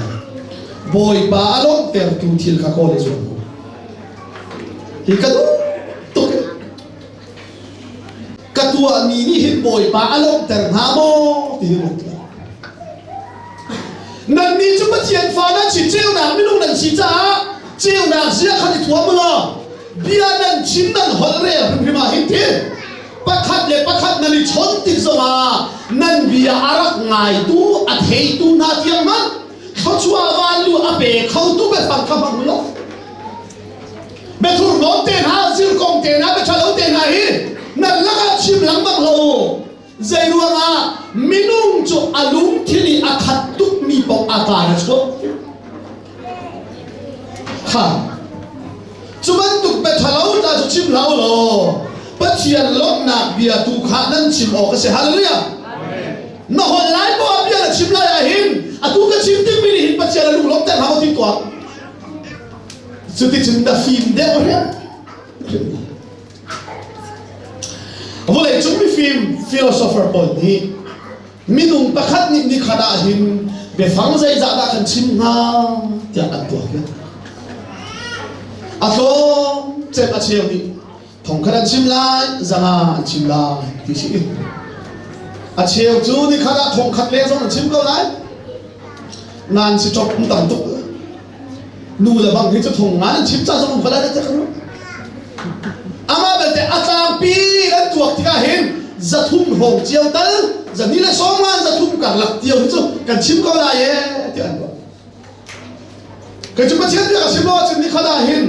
boy ba along ter tu thil kha ko le zo hi ka tu ke katua ni ni hin boy ba along ter ha mo ti mo nan ni chu pa thian fa na chi cheu na mi lung nan chi cha cheu na sia kha ni thua mo bia nan chin nan hol re ri ma hin ti pakhat le pakhat na ni chon ti zo ma nan bia arak ngai tu a thei tu na tiang man khau chua van lu a be khau tu be phang kha phang lo be thur no te na zir kong te na be chalo te na hi nan la ka chim lang bang lo zai ruanga minung chu alum thili akhat tuk mi pok akara chu ha chuman tuk be thalo ta chu chim lao lo pathian lok na bia tu kha nan chim o ka se hallelujah amen no hol lai bo bia la chim la ya hin atu ka chim tik mi hin pathian lu lok ta ha mo ti to chu ti chim da film de o he Vole chumi film philosopher Paul ni minung pakhat ni khada hin be phang zai za da kan chim nga tia an to ke atlo chem a cheu ni thong kharan chim lai zanga chim lai ti si a cheu chu ni khada thong khat le zong chim ko lai nan si chok tam tuk nu la bang hi chu thong ngan chim cha zong khala da ta ama belte atang pi an tuak tika hin zathum hong chiao tal zanila songman zathum kar lak tiao chu kan chim ko la ye ti an ba ka chu pa chian ka simo chu ni khada hin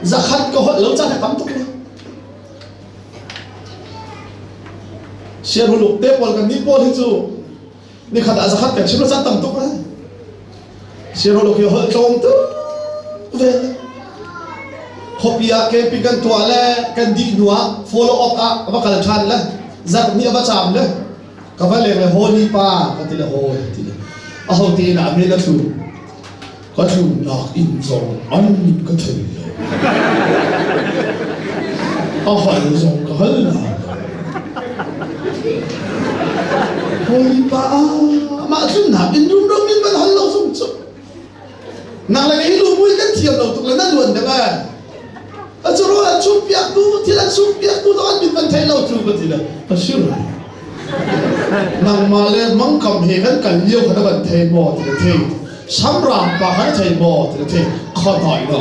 zakhat ko hot lo cha tam tuk share huluk te pol kan ni pol hi chu ni khada zakhat ka chim lo cha tam tuk la share huluk yo hot chom tu ve Hopia ke pikan tuale kan di dua follow up ka apa kala chan la zat ni apa cham le ka va le holi pa ka ti le ho ti le a ho ti na me la tu ka tu na in zong an ni ka thai a ha zong ka hal na holi pa ma tu na in dum dum min ban hal lo sum chu na la ke lu mui kan thiam lo tu la na luan da ba Achoro la chupiak tu tila chupiak tu to an bin ban thai lo chu ba tila ashur nang male mang kam he kan liu kha ban thai mo tila thai samram pa kha thai mo tila thai kha thai lo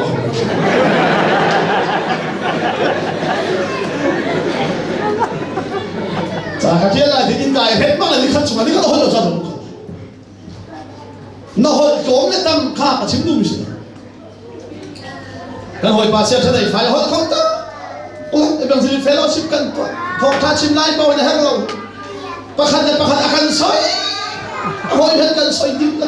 cha kha thia la din kai het ma la ni kha chunga ni kha ho lo cha do na ho kom le tam kha ka chim du mi si kan hoi pa sia thai phai hoi không ta ôi em gì fellowship kan thong tha chim lai bao na hello pakhat akan soi hoi het kan soi dim la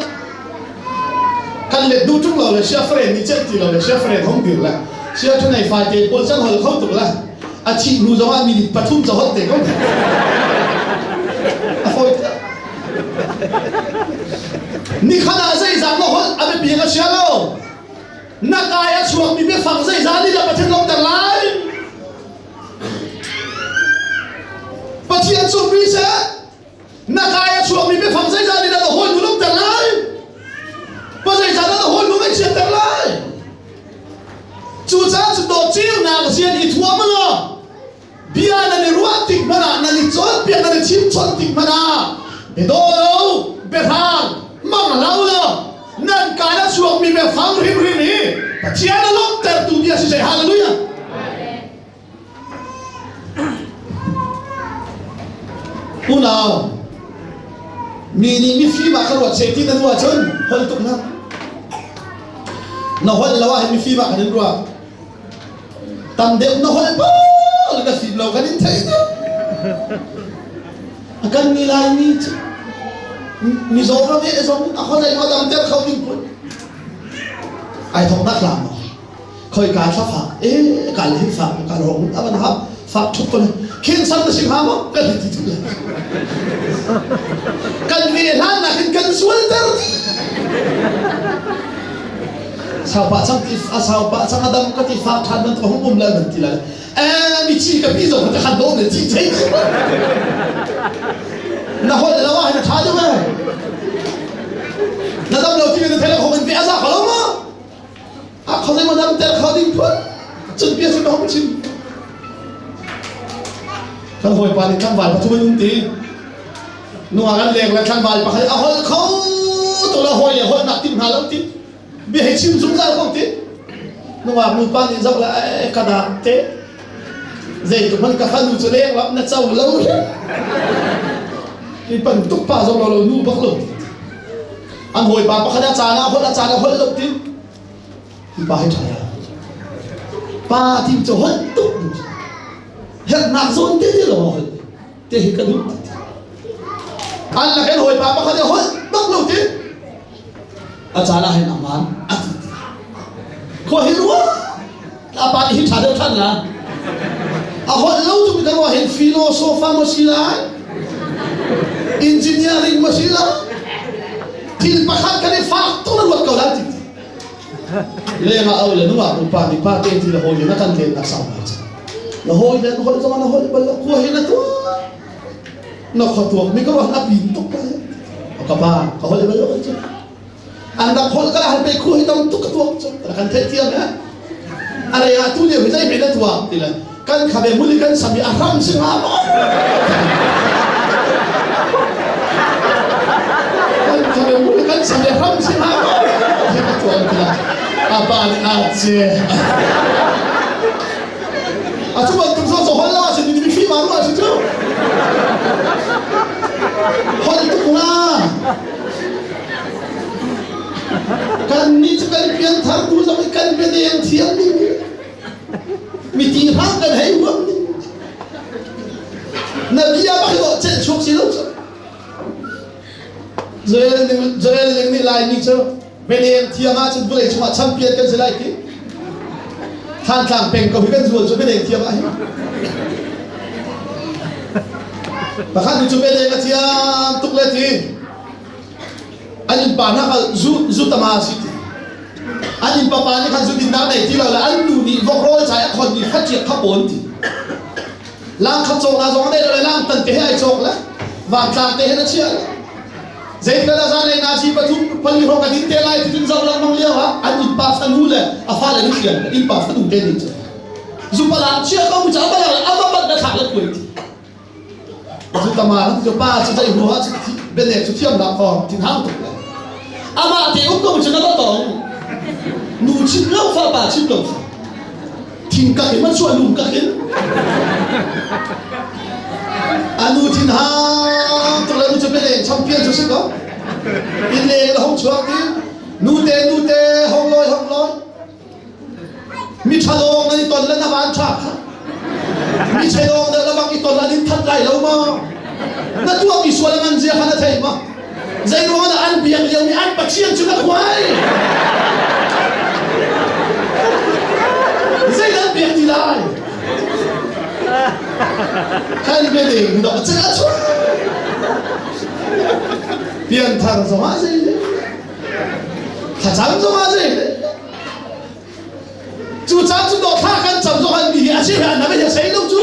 kan le du chung lo le sia friend ni chet ti lo le sia friend hong dir la sia thai phai te pol sang hoi không tu la a chi nu zo wa mi pathum zo hot te ko a hoi ni khana zai zam lo hol a be bi ga sia lo nakaya chuak mi be phang zai za ni la pathen long tar lai pathian chu mi se nakaya chuak mi be phang zai za ni la hoi nu long tar lai pa zai za la hoi nu ngai chen tar lai chu cha chu do chiu na ga sian I thua ma lo bia na ni ruat tik mana na ni chot pia na ni chim chot tik mana be do lo be thang mang lao lo nan kana chuak mi be phang rim rim ni pathian long ter tu bia si say hallelujah nào mi phi mà cái ruột safety nó ruột chân hol tục nó hol là ai mi phi mà cái ruột tầm đẹp nó hol bao là cái phi lâu cái đến thấy akan nilai mi zo ra vậy zo ako dai ma dam ter khâu ding pun ai thong nak lam khoi ka sa fa ka le fa ka ro aban ha fa thuk pun khin sam na sing ha mo ka ti tu kan vi lan na kan sual ter sao ba chang ti sao ba chang adam ka ti fa than man to hum la man ti la mi chi ka pi zo ka khan do ne ti thei na hol la wa na tha jo ma na dam lo ti ne thela ko man vi asa khalo ma a khale ma dam ter khoding phun chun pia chun hom chim kan hoi pa ni kan wal pa thu mun ti nu a kan lek la kan wal pa khai a hol kho to la hoi le hol nak tim ha lo ti bi he chim zum za ko ti nu a mu pa ni zok la ka da te dây tụi mình cả khăn đủ cho lên lắm, nó trâu lâu thế. Cái phần tục pa rồi nó nu bắt lột. Anh hồi bà bắt khăn trà na hốt lột tim. Thì bà hay trả lời. Bà thì cho hốt tục. Hết nạc rôn thế chứ rồi. Thế thì cái đúng. Anh là cái hồi bà bắt khăn hốt bắt lột tim. À trà na hay nằm ăn. Có hiểu đúng không? À bà thì trả lời thân là. A hot lâu tụi mình đang philosopher mà xí lại, engineering mà xí lại, thì bắt khát cái này phát tôi nó vật cầu đá thì, lên mà ơi là nó bảo đi ba tên thì là hồi nó cần tiền là sao mà, là hồi cho nó hồi bây giờ cuối nó tua, nó khó thuộc mình có bảo là pin tục cái, các bạn có hồi bây giờ chứ, anh đã hồi cái là hai bên cuối nó tục cái thuộc chứ, là cần thiết tiền á, anh ấy tu điều cái gì mình đã thuộc thì là kan khabe muli kan sami ahram singamo kan khabe muli kan sami ahram singamo dia tuan kita apa ni aje cuba tu so hola se ni fi malu aje tu hol tu kuna kan ni kan pian thar tu sampai kan bede yang thiam ni meeting hang kan hay huam ni na bia ba ko chen chok si lo zoel ni lai ni cho bele thiama chen bule chuma champion kan selai ki han tlang peng ko kan zual cho bele thiama hi ba khan chu bele ka thiam tuk le thi anh ba na ka zu tama si anh papa ni kan zudin na nei ti la an nu ni vok rol chai a khon ni kha chi kha pon ti lang kha chok na zong dei la lang tan te hai chok la wa tlang te na chia zai ka la za nei na chi pathum pali ro ka din te lai ti tin zong lang mang lia ha an pa fa nu le a fa la ni khian in pa fa nu te ni zu pa lang chia ka mu cha ba la a ba da kha la ku ti zu ta ma ha ti pa chi dai hu ha chi be le chu thiam la ko tin hang tu la ama te u ko mu cha na ba tong nụ chim lâu pha bà chim lâu pha thìn cả cái mắt xuôi lùm cả cái nụ thìn ha tôi là nụ cho bên này champion cho sức đó in này là không chuột đi nụ tê hông lôi mi cha long này toàn là van chạc mi cha long này là bằng toàn là đi thắt lại lâu mà nó tua mi xuôi là ngăn dè khăn là thầy mà dây nó là ăn biển nhiều mi ăn bạc xiên chứ nó khoai dây đã biệt thì lại hai bên đỉnh đó chắc đã chút tiền thằng giống hóa gì đấy thằng trắng giống hóa gì đấy chú trắng chú đó khác ăn chậm giống ăn bì à chứ hẳn là bây giờ thấy đâu chú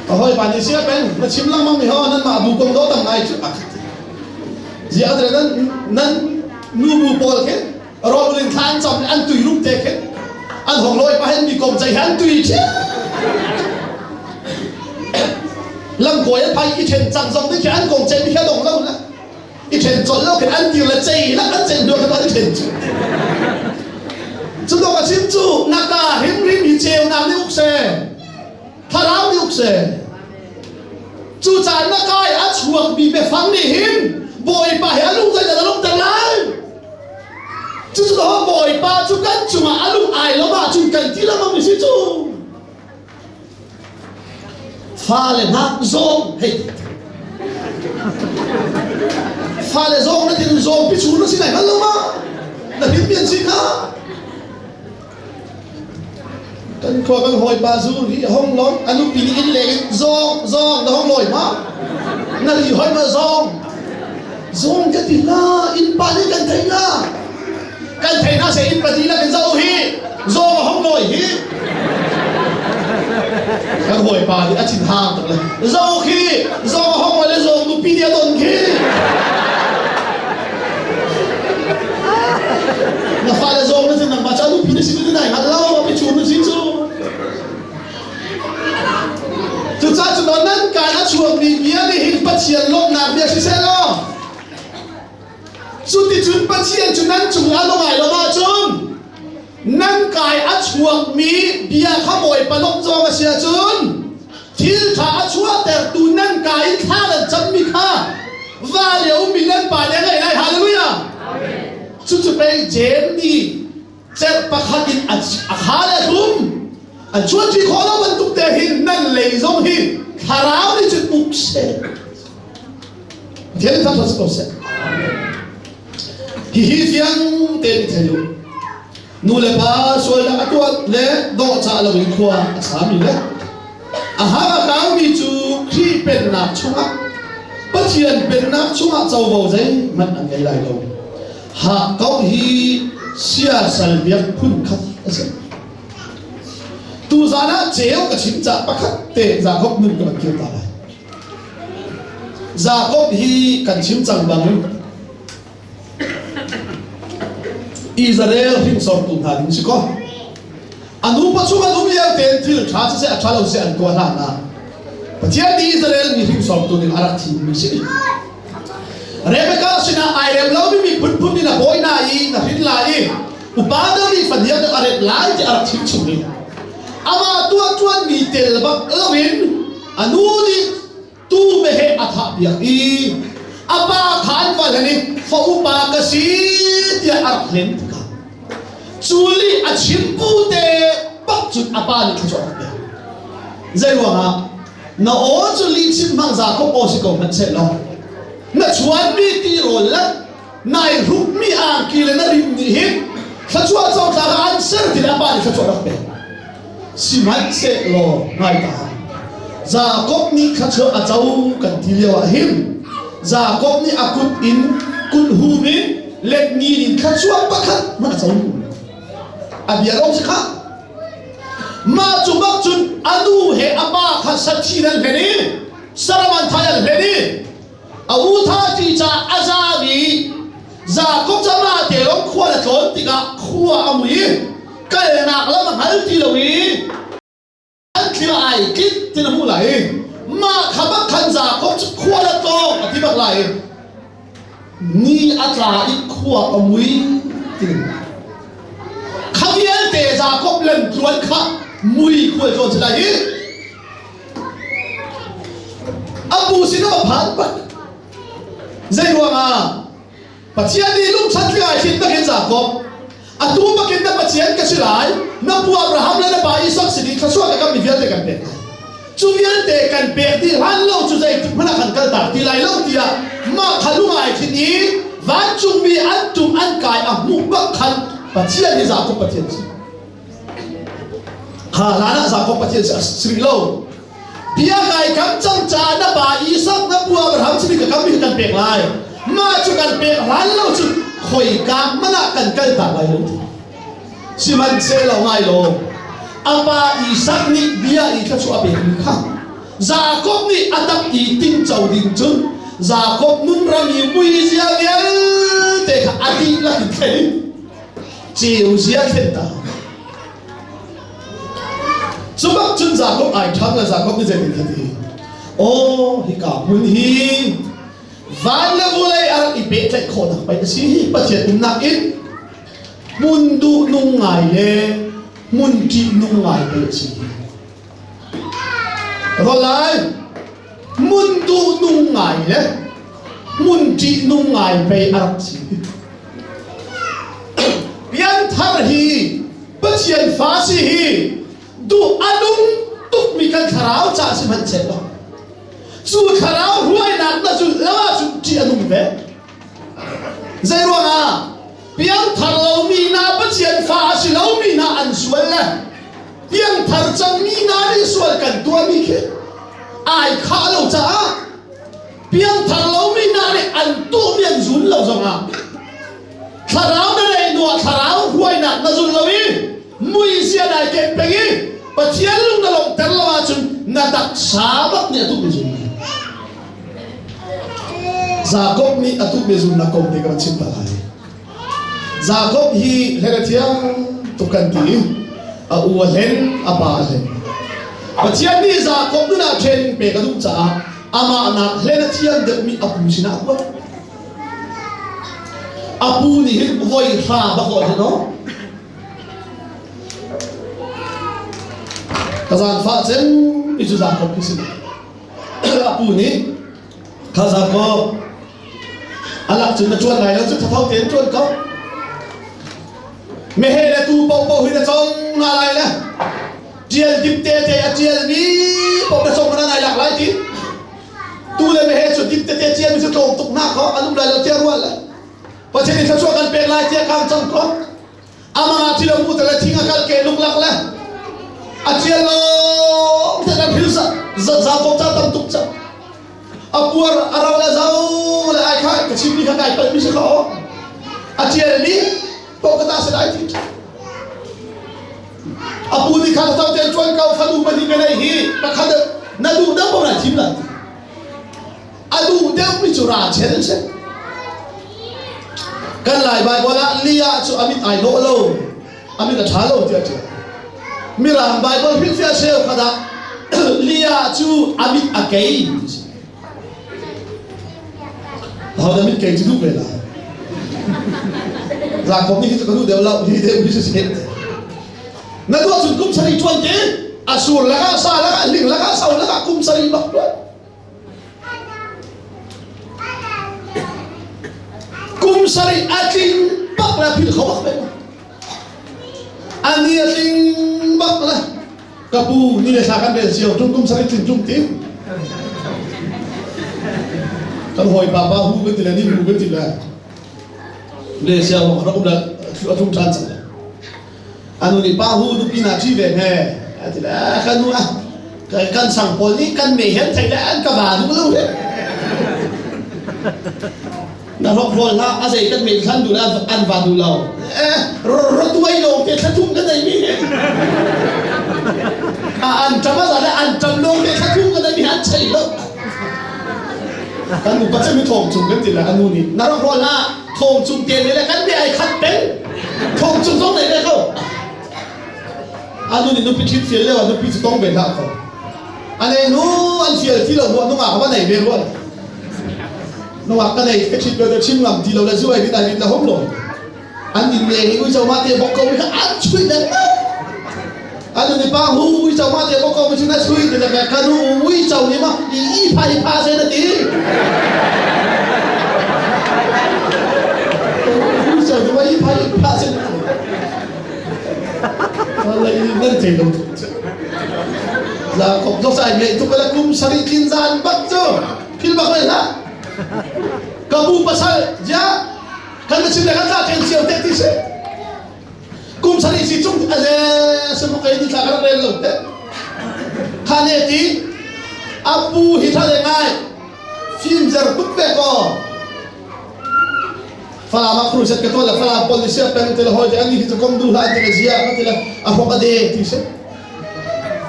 hồi bạn đi xe bên mà chim lăng mong mình ho nên mà bù công đó tầm này chứ gì ở đây nên nu bù bò cái rồi mình than chậm ăn tùy lúc tệ hết ăn hồng lôi ba hen bị còng dày ăn tùy chứ lâm cổ ấy phải ít tiền chẳng giống như cái ăn còng dày bị cái đồng lâu nữa ít tiền chọn lâu cái ăn tiêu là dày lắm ăn dày được cái đó ít tiền chứ chúng tôi có chim chu naka hiếm hiếm bị treo nam đi úc xe thà áo đi úc xe chú chán nó coi á chuộc bị bề phăng đi hin bồi bà hé lúc dậy là lúc tận lại chú đó bồi bà chú cắt chú mà lúc ai lo mà chú cần tí lắm mà mình xin chú pha lên hát rôm hey pha lên rôm nó thì rôm bị chú nó xin này mất lắm mà là biết miền xin haกันครัวกันหอยบาซูที่ห้องร้อนอันนู้นปีนี้เล็กซองแต่ห้องลอยมานั่นอยู่หอยมาซองกันตีน่าอินปานี่กันไทยน่าเสียอินปานี่น่ากันเจ้าฮีซองห้องลอยฮีกันหอยปาที่อาชินห้างตัวเลยเจ้าฮีซองห้องลอยเลยซองดูปีเดียวโดนฮีน่าฟ้าเลยซองนั่นสินักมาจ้าดูปีนี้สิไม่ได้หัดเล่าว่าไปชูมันสิจูจุดจ้าจุดนั้นการนัดชวนมีเมียนี่หินปัจเจียนลบหนักเมียชิเซลจุดที่จุดปัจเจียนจุดนั้นจุดอะไรลงไงลงมาจุดนั่นกายอัดชวนมีเบียขโมยปลกจองเสียจุดที่ถ้าอัดชวนแต่ตูนั่นกายข้าและจำมีข้าว่าเหลียวมีนั่นป่ายังไงได้ฮาเลลูยาจุดจะเป็นเจนนี่เจ็บประคัดินอัคาเลทุมอันชวนที่ขอเราบรรทุกแต่หินนั่นเลยส่งหินขาราวนี่จุดปุกเสกเดี๋ยวทำสักคนเสกฮิเฟียงเต็มที่อยู่นู่นเลยป้าช่วยละตัวเล่ดอกจ่าเราวิเคราะห์สามีเล่อาหารเรามีจูที่เป็นนักช่วงปัจจัยเป็นนักช่วงเจ้าบ่าวใจมันอันใหญ่เลยเราหากเขาฮีเสียสัลเบียพุ่นขัดเสกตูซานะเจ้ากับชิมจ่าปักขัดเตะจากคบมึงกับเกี่ยวตาเลยจากคบฮีกันชิมจังบังอิสราเอลทิ้งสอบตุนหาดิ้งสิก็อันนู้นปัจจุบันนู้นยังเต็มที่ชาติเสียชาติเราเสียอันตัวหน้านะปัจจัยที่อิสราเอลมีทิ้งสอบตุนอารักทีมีสิเรเบคก้าสินะไอเรมเราไม่มีพุ่นนี่นะบอยน่าอีนะพิษลายอุปาดามีฝันเดียวกับอะไรหลายที่อารักทีชุดนี้อามาตัวจวนมีเตลบักเอวินอันนู้นตู้ไม่ให้อัฐเบียอีอาปาขานวันนี้ฟ้าอุปากสีที่อารักเล่นกันจูลีอาชิมปูเตปักจุดอาปานี่ทุกอย่างเนี่ยใจว่าน้าโอ้จูลีชิมมังจากเขาโอสิโกมันเสร็จแล้วน้าชวนมีตีโรลละนายรุกมีอ่างกิเลน่าริมนี่หินข้าชวนเจ้าจากอันเสร็จที่อาปานี่ข้าชวนรักเป็นสิมันเสร็จแล้วง่ายตาจากบนี้ข้าชวนอาเจ้ากันที่เรียกว่าหินจากบนี้อากุดอินกุดหูมินเล็กมีนินข้าชวนปักขัดมันอาเจ้าอาเบียร้องสิข้ามาจุบักจุนอนุเหอาปาข้าสัตชีนันเฮนีสารมันทายันเฮนีอาวุธาจีจ่าอาจารีจากบจะมาเตะลงขวดโจนติกะขวดอมุยก็เลยนักแล้วมันหันทีละวีหันทีละไอคิดที่น้ำมูไหลมาขบักขันจากบขวดโตที่บักไหลนี่อัตราอีกขวดอมุยที่ข้าเวียนเตะจากบเล่นตรวจข้ามุยขวดโจนจะได้อาบูสินะผ่านปักใจว่ามาปัจจัยนี้ลุงชัดเลยคิดมาเห็นจากบอาตัวมาเก็นนับปัจจัยกันสิหลายนับพวกอับราฮัมและนับอิสอัคสิริข้าช่วยกันมีเวียนเตกันเป็นจูเวียนเตกันเป็นที่ฮันโลจูใจมันขันกันตัดที่ไรเล่าที่มาขันลุงไอ้ที่นี้วันจูมีอันจุ่มอันกายอ่ะมุกบักขันปัจจัยนี้จากบปัจจัยฮาลานะจากบปัจจัยสิริโลพี่ใครคำจังจานับอิสอัคนับพวกอับราฮัมสิริกับคำมีกันเป็นไรมาจูกันเป็นฮันโลจูคอยกางมันกันตัดไรเล่าที่สิมันเซลเอาไงโลอาปาอีสักนี่เบียอีข้าชัวเป็นข้างจากบนี่อัตักอีติ้งเจ้าดิ้งจุนจากบนุ่นรามีมุยเสียเวียเตะอดีตละกินเข็นเจียวเสียเข็นตาสมบัติจุนจากบไอ้ทั้งละจากบนี่จะเป็นทันทีโอ้ฮิกามุนฮีวันละบุเลยอะไรอีเบ็ดเลยคนไปสิปัจเจกนักอินมุนดูนุ่งไงเล่มุนกีนุ่งไงไปสิรอไล mun du nung ngai le mun ti nung ngai pe arak si pian thar hi pathian fa si hi du anung tuk mi kan kharau cha si man che lo chu kharau ruai nak na chu lawa chu ti anung ve zai ro na pian thar lo mi na pathian fa si lo mi na an sual la pian thar chang mi na ni sual kan tua mi ke ai khá lâu cha piang thằng lâu mi na này ăn tu miệng run lâu rồi à thằng áo này nọ thằng áo huay nạt na run lâu đi mui xia này kẹp bèn đi và chiến lúc na lòng tấn lâu chun na đặt xá bắc nè tu mi run Jacob ni atu mi run na kom ni kan chim palai Jacob hi heratia tu kan ti a ualen a ba len Pathian ni Jacob tu na training pe ka dum cha ama na hlena thiam de mi apu sina ko apu ni hil voi kha ba ko no kazan fa chen mi chu Jacob kisin apu ni kha Jacob alak chun na chuan lai lo chu thau ten chuan ko me he le tu pau pau hi na chong na lai la chiel dip te chiel mi pom na song na nai lak lai ti tu le me he chu dip te chiel mi chu tok tuk na ko anum lai lo te rual la pa chen ni chu kan pe lai te kam chang ko ama ti lo mu te la thinga kal ke luk lak la a chiel lo te na phil sa za ko ta tam tuk cha apuar araw la zau la ai kha ka chim ni kha kai pa mi se ko a chiel ni po ka ta se dai ti apu ni khang tao ten chuan kau khanu mani ke nei hi pa khad na du da bo na thim la adu de mi chu ra chen se kan lai bai bola lia chu amit ai lo lo amit a tha lo ti ti mi ram bai bol phil fia se khada lia chu amit a kei how da mit kei chu du ve la ra ko ni chu du de la hi de mi se na dua chun kum sari chuan te asur laka sa laka ling laka sau laka kum sari bak tuan kum sari ating bak la pil khawak be ani ating bak la kapu ni le sa kan be sio kum sari tin tum tim kan hoi baba hu be tila ni hu be tila le sia ho ra kum la atum chan sa anu ni pa hu nu pina chi ve he atila kanu a kan sang pol ni kan me hen thai la an ka ba nu lu he na ro ro na a sei kan me khan du la an va du lao ro tuai lo ke thatum ka dai mi he an chama za la an cham lo ke thatum ka dai mi han chai lo kan nu pa che mi thong chung kan ti la anu ni na ro na thong chung te le kan be ai khat pen thong chung song nei le ko anu ni nu pi thit fiel le wa nu pi chu tong be la ko ane nu an fiel ti lo nu nga ba nei be ro nu wa ka nei ke thit be chim lam ti lo la zu ai ni dai ni la hom lo an ni le ni u chau ma te bok ko mi an chui da anu ni pa hu u chau ma te bok ko mi chu na chui de la ka nu u chau ni ma i pa se na ti u chau ni ma i pa se na wala ini nanti dong. Lah kok tu saya itu kalau kum sari kinzan bak tu, fil bak mana? Kamu pasal ja, kan mesti nak kata tensi atau tensi. Kum sari si cung ada semua kaya ni tak ada relo. Kan itu apu hita dengai, film zerbuk beko. Fala makruset ke tola fala polisi pen tel hoje ani hitu kom du la de zia ko tela a hoka de tise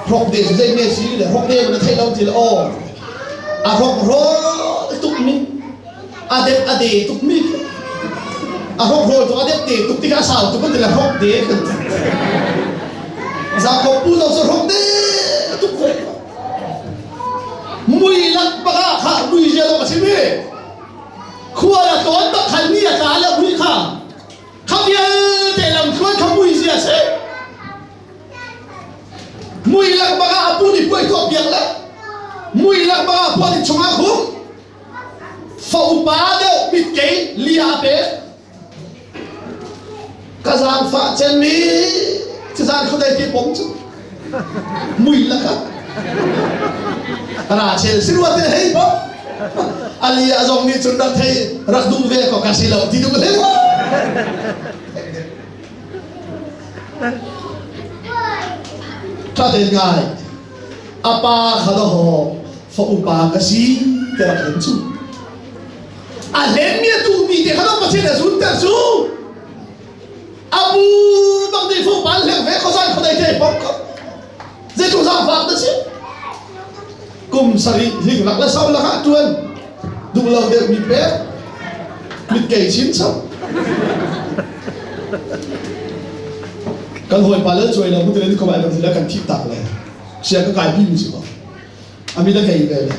hok de zai me si le hok de na thai lo til o a hok ro tuk mi ade tuk mi a hok ro to ade te tuk ti ka sao to ko tela hok de za ko pu lo so hok de tuk ko mui lak ba kha mui je lo ka si me khua là tốn bậc thành ni là cá là quý khả không như để làm khơi không mùi gì à thế mùi là bậc à bu đi quay thuộc việc đấy mui lak ba pon chunga khum phau pa de mit ke lia pe kazang fa chen mi chizan khodai ti pom chu mui lak ra chel sirwa te hei bo ali azong ni chunda thei rak dung ve ko kasilo ti du le ta de ngai apa khalo ho fo upa kasi te ra ken chu a lem mi tu mi te khalo pa chen sun ta su abu bang de fo pa le ve ko san ko dai te pok ko je tu sa fa ta si kum sari hing lak la sau la ha tuan du lo de mi pe mi ke chin sau kan hoi pa le choi la mu te ni ko ba kan kan thip tak le sia ka kai bi mi si ba ami da kai ve le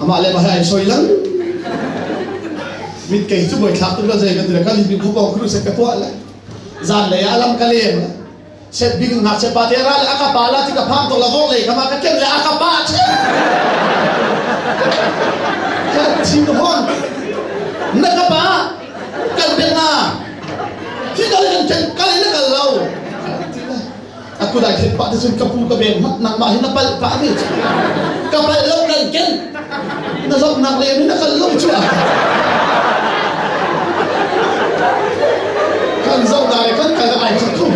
ama le ba hai soi lang mit ke chu boi thak tu la je kan te ka li bi ko ko kru se ka to la zan le alam ka le set bing na se pa te ra le aka pa la ti ka phang to la vong le kama ka ken le aka pa che ka chin hon na ka pa kan be na khi kali kan kali na kalau aku dah cakap pada sun kapu ka ben nak mahin na pal pa ni kapal lo kan ken na sok nak le ni na kalau chua kan zau dai kan ka ai chu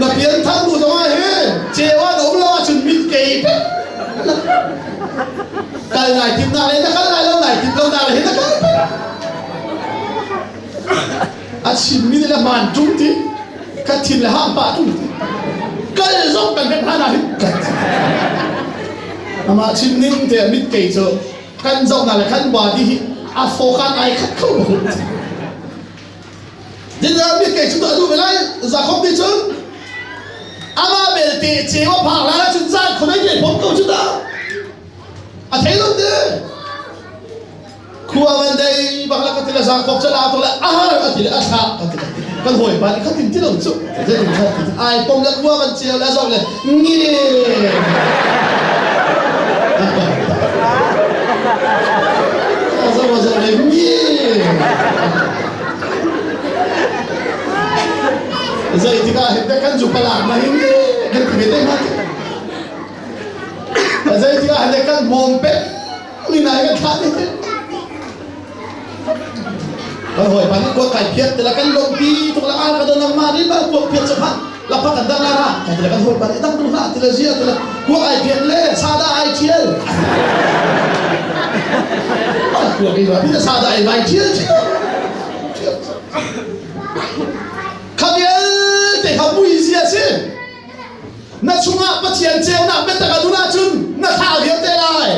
na pian thang bu dong he chewa dong lo chun mit ke pe kal nai tim na le na kal nai lo nai tim lo na le na kal asin mi la man tung ti ka tim la ham pa tung ti kal zong kan ben hana hit kat ama chin nim te mit ke cho kan zong na la kan ba di a fo kan ai khat ko din ra mit ke chu da du belai za khop ti chu ama bel te che wa pha la chun za ko dai ye pom ko chu da a thei lo de khua van dai bakla ka tila sa khop chala to la a ka tila a tha ka tila kan hoi pa ka tin ti lo chu je tu kha ai pom la khua van che la zo le ngi zo zo le ngi zai tika hidda kan ju pala ma hingi kan ke te ma zai tika hidda kan mom pe ni na ga tha te kan hoi pa ni ko kai phiat te la kan long pi to la al ka don ma ri ba ko phiat sa pha la pha kan dang la ra ka te la kan hoi pa ni dang tu ha te la zia te la ko ai phiat le sa da ai chiel ko ke ba ni sa da ai vai chiel khabiel te khabui zia se na chunga pathian cheu na pe ta ka duna chun na tha hiam te lai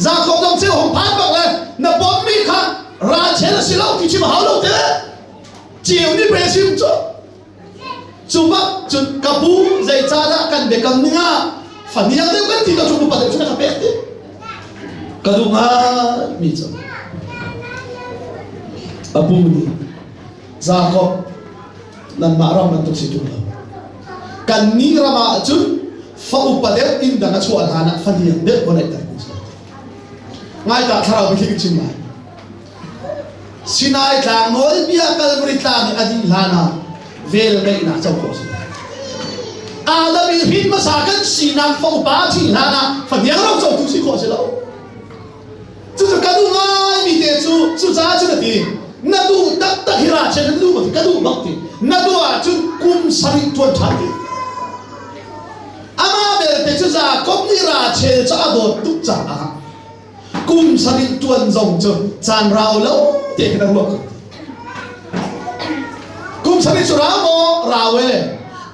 za khom dong cheu hom phan bak le na bom mi kha ra chen si lo ki chim hau lo te chiu ni pe sim cho chuma chun kapu zai cha da kan be kam ninga fan yang de kan ti ka chu pa de chuna ka pe te ka du nga mi cho apu ni za khom nan ma ram nan tu si tu kan ni rama chun fa upade in da na chu alana fa ni de ko nei ta ngai ta tharau bi ki chim mai sinai tlang ngol bia kalbri tlang adi lana vel nei na chau ko adam in hin ma sa kan sinam fa upa thi lana fa ni ram chau tu si ko se lo chu chu ka du ngai mi te chu za chu na ti na du tak tak hira chen du ma ka du bak ti na du a chu kum sari tu tha ti ama bel te chu za kom ni ra che cha do tu cha a kum sari tuan zong chu chan rao lo te ka lo kum sari chu ra mo rawe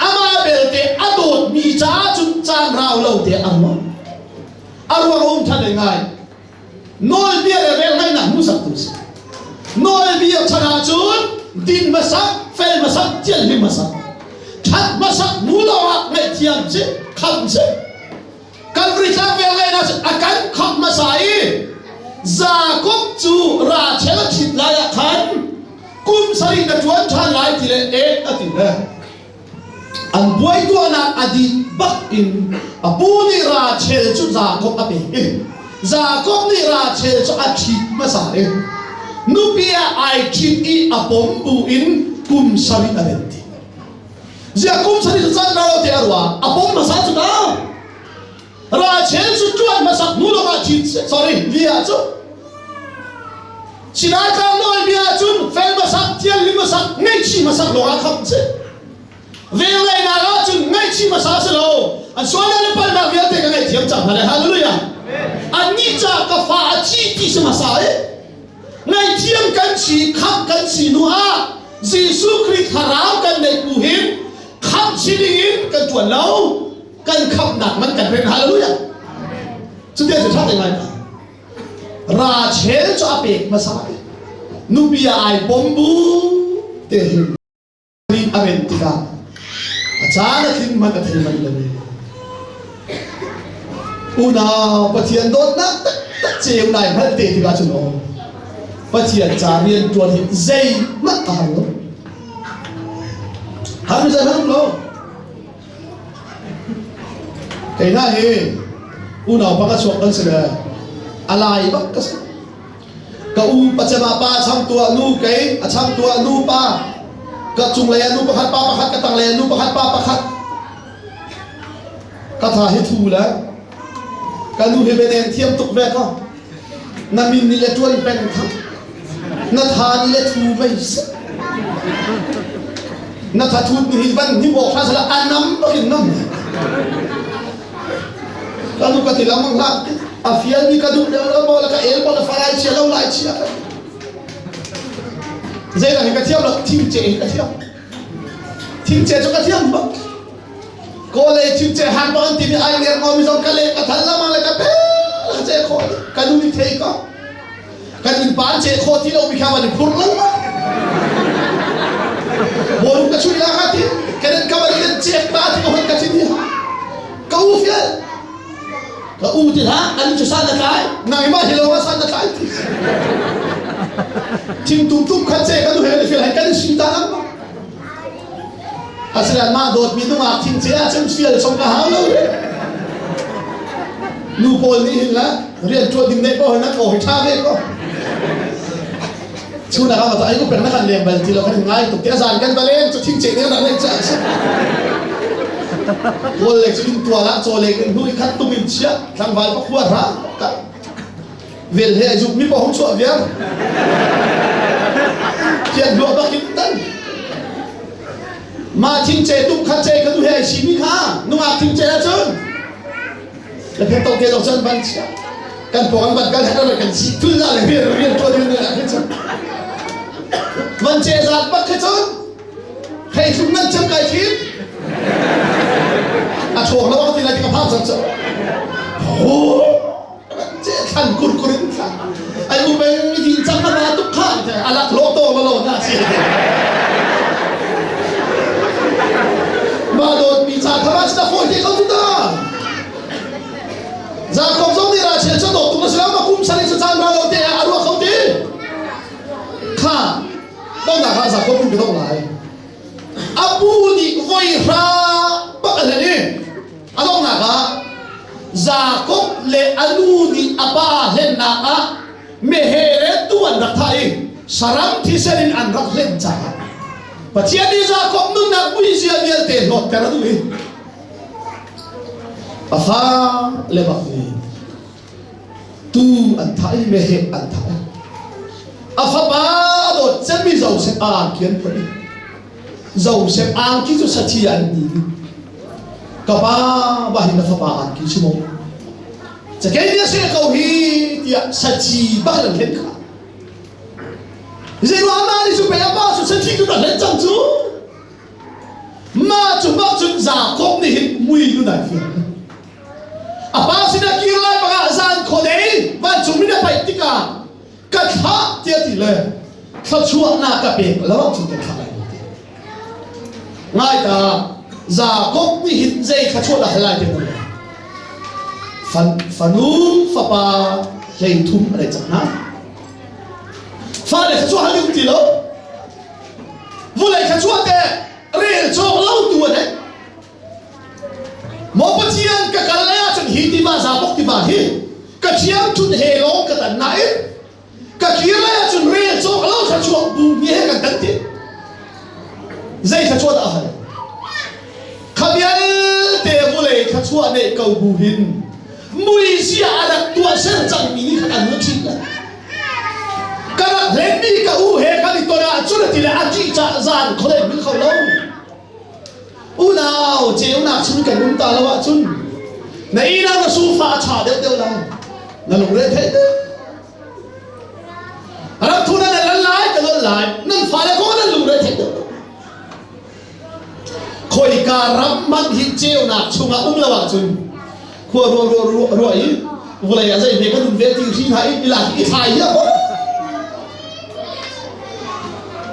ama bel te adot mi cha chu chan rao lo te amwa arwa hom tha de ngai noi bia le vel ngai na mu sak tu si noi bia chana chun din masak fel masak chian ni masak that masak mu lo a ngai thiam che kham che kan ri tlang vel ngai na akan kham masai za kop chu ra chela thit la ya khan kum sari na tuan than lai ti le e ati le an buai tua nak adi bak in apuni ra chel chu Jacob ape Jacob ni ra chel chu achi masare nupia ai chip I apom bu in kum sari arenti Jacob sari chan ra te arwa apom masa chu da ra chel chu tuan masak nulo ka chi sorry dia chu Sinai ka noi bia chun fel masak tian li masak ngai chi masak lo a kham che Vele na ra chun ngai chi masak se lo an swala le pal na via te ka ngai thiam chang hallelujah an ni cha ka fa chi ti se masa e ngai thiam kan chi kham kan chi nu a Jesu Christ haram kan nei pu hin kham chi ding kan tuan lo kan kham nak man kan ren hallelujah chu te se tha te ngai ra chel cho apek masai nubia ai bombu te ri aventika achana thin man athil man le una pathian dot na tak cheu nai hal te tika chuno pathian cha rian tuan hi zai ma ta lo ham za ham lo kai na he una pa ka chok kan se alai bak ka ka u pachama pa cham tua nu kai a cham tua nu pa ka chung le nu pakhat pa pakhat ka tang le nu pakhat pa pakhat ka tha hi thu la ka nu he benen thiam tuk ve ka na min ni le tuan pen tha na tha ni le thu mai na tha thu ni ban ni bo kha sala anam ba kin nam ka nu ka ti lamang la afial ni kadu de bola ka el bola farai chi lo lai chi zai la ka thiam lo thing che ka thiam cho ka thiam ba ko le thing che han ba ti ni ai le ngo mi so ka le ka thal la ma le ka pe la che ko ka du ni thei ka ni ban che ko ti lo mi kha ma ni phur lo ma boru ka chui la ka ti ka den ka ba ni che ba ti ko ka ti ni ka u fial ka utin ha ani chu san na kai nai ma hilo ma san na kai tim tum khat che ka du he fil hai kan sin ta am asra ma dot mi tu ma tim che a chum fil som ka ha lo nu pol ni hin la rian chu dim nei ko na ko hi tha ve ko chu na ka ma ai ko per na kan lem bal ti lo kan ngai tu te san kan balen chu tim che ne na le cha Wol lek sin tua la cho lek nu khat tu min chia thang val pa khua ra ka vel he ju mi pa hong cho via chian lo ba kin tan ma thing che tu khat che ka tu he si mi kha nu ma thing che la chun le phe to ke lo chun ban chia kan po kan ban kan ha kan si tu la le bien to din la ke chun ban che zat ba ke chun hay chúng nâng châm cái thím chuồng nó thì là cái pháp sản xuất ô chế thành cùn anh u bên thì chẳng là ba túc khăn thì là lô tô mà lô na xí mà đột bị trả thằng bạn sẽ phổi thì không chúng ta ra không giống như là chuyện cho đột tụi nó sẽ mà cũng sang đi sang ra lô thì ăn uống không đi khá đâu là khá giả không cũng đâu lại abu ni voi ra bak là đi Adong naga Jacob le anu ni apa len naga mehere tuan rathai saram thiserin an rak len cha pachia ni Jacob nun na buisia vial te lot kara du afa le bak ni tu an thai mehe an thai afa ba do chemi zau se a kian pari zau se ang ki chu sathi an ni kapa bahin na fapaan ki sumo sa kaya niya siya kauhi tiya sachi bakal hen ka zero amani su pe apa su sachi tu na hen chang chu ma chu ba chu Jacob ni hin mui nu na fi apa sina ki lai ba zan ko dei ba chu mi na pai tika ka tha tia ti le tha chuak na ka pe lawa chu te kha lai ngai ta Jacob ni hit zai kha chua la halai te no fanu fapa lei thum ale chana fa le kha chua hali ti lo vu le kha chua te rel cho lo tu ne za bok ti ba hi ka chiang chun he lo ka tan nai ka kira chun re cho lo sa chu bu ni he ka tan ti zai sa chu da ha khabial te bu le kha chu ne ka bu hin mui sia ada tua ser chang mi ni ka nu chi la kana len mi ka u he ka ni to na chu ti le a chi cha zan khole mi khau lo u nào chiếu nào chun cái chúng ta là chun này nào là su pha trả đều đều là lục lên thế à thu nên là lần lại nên phải là có nên lục lên thế khôi cả rắm mắt hít chiếu nào chung à là chun khua rồi vừa lại dậy về cái đường về thì khi thấy là cái thải nhá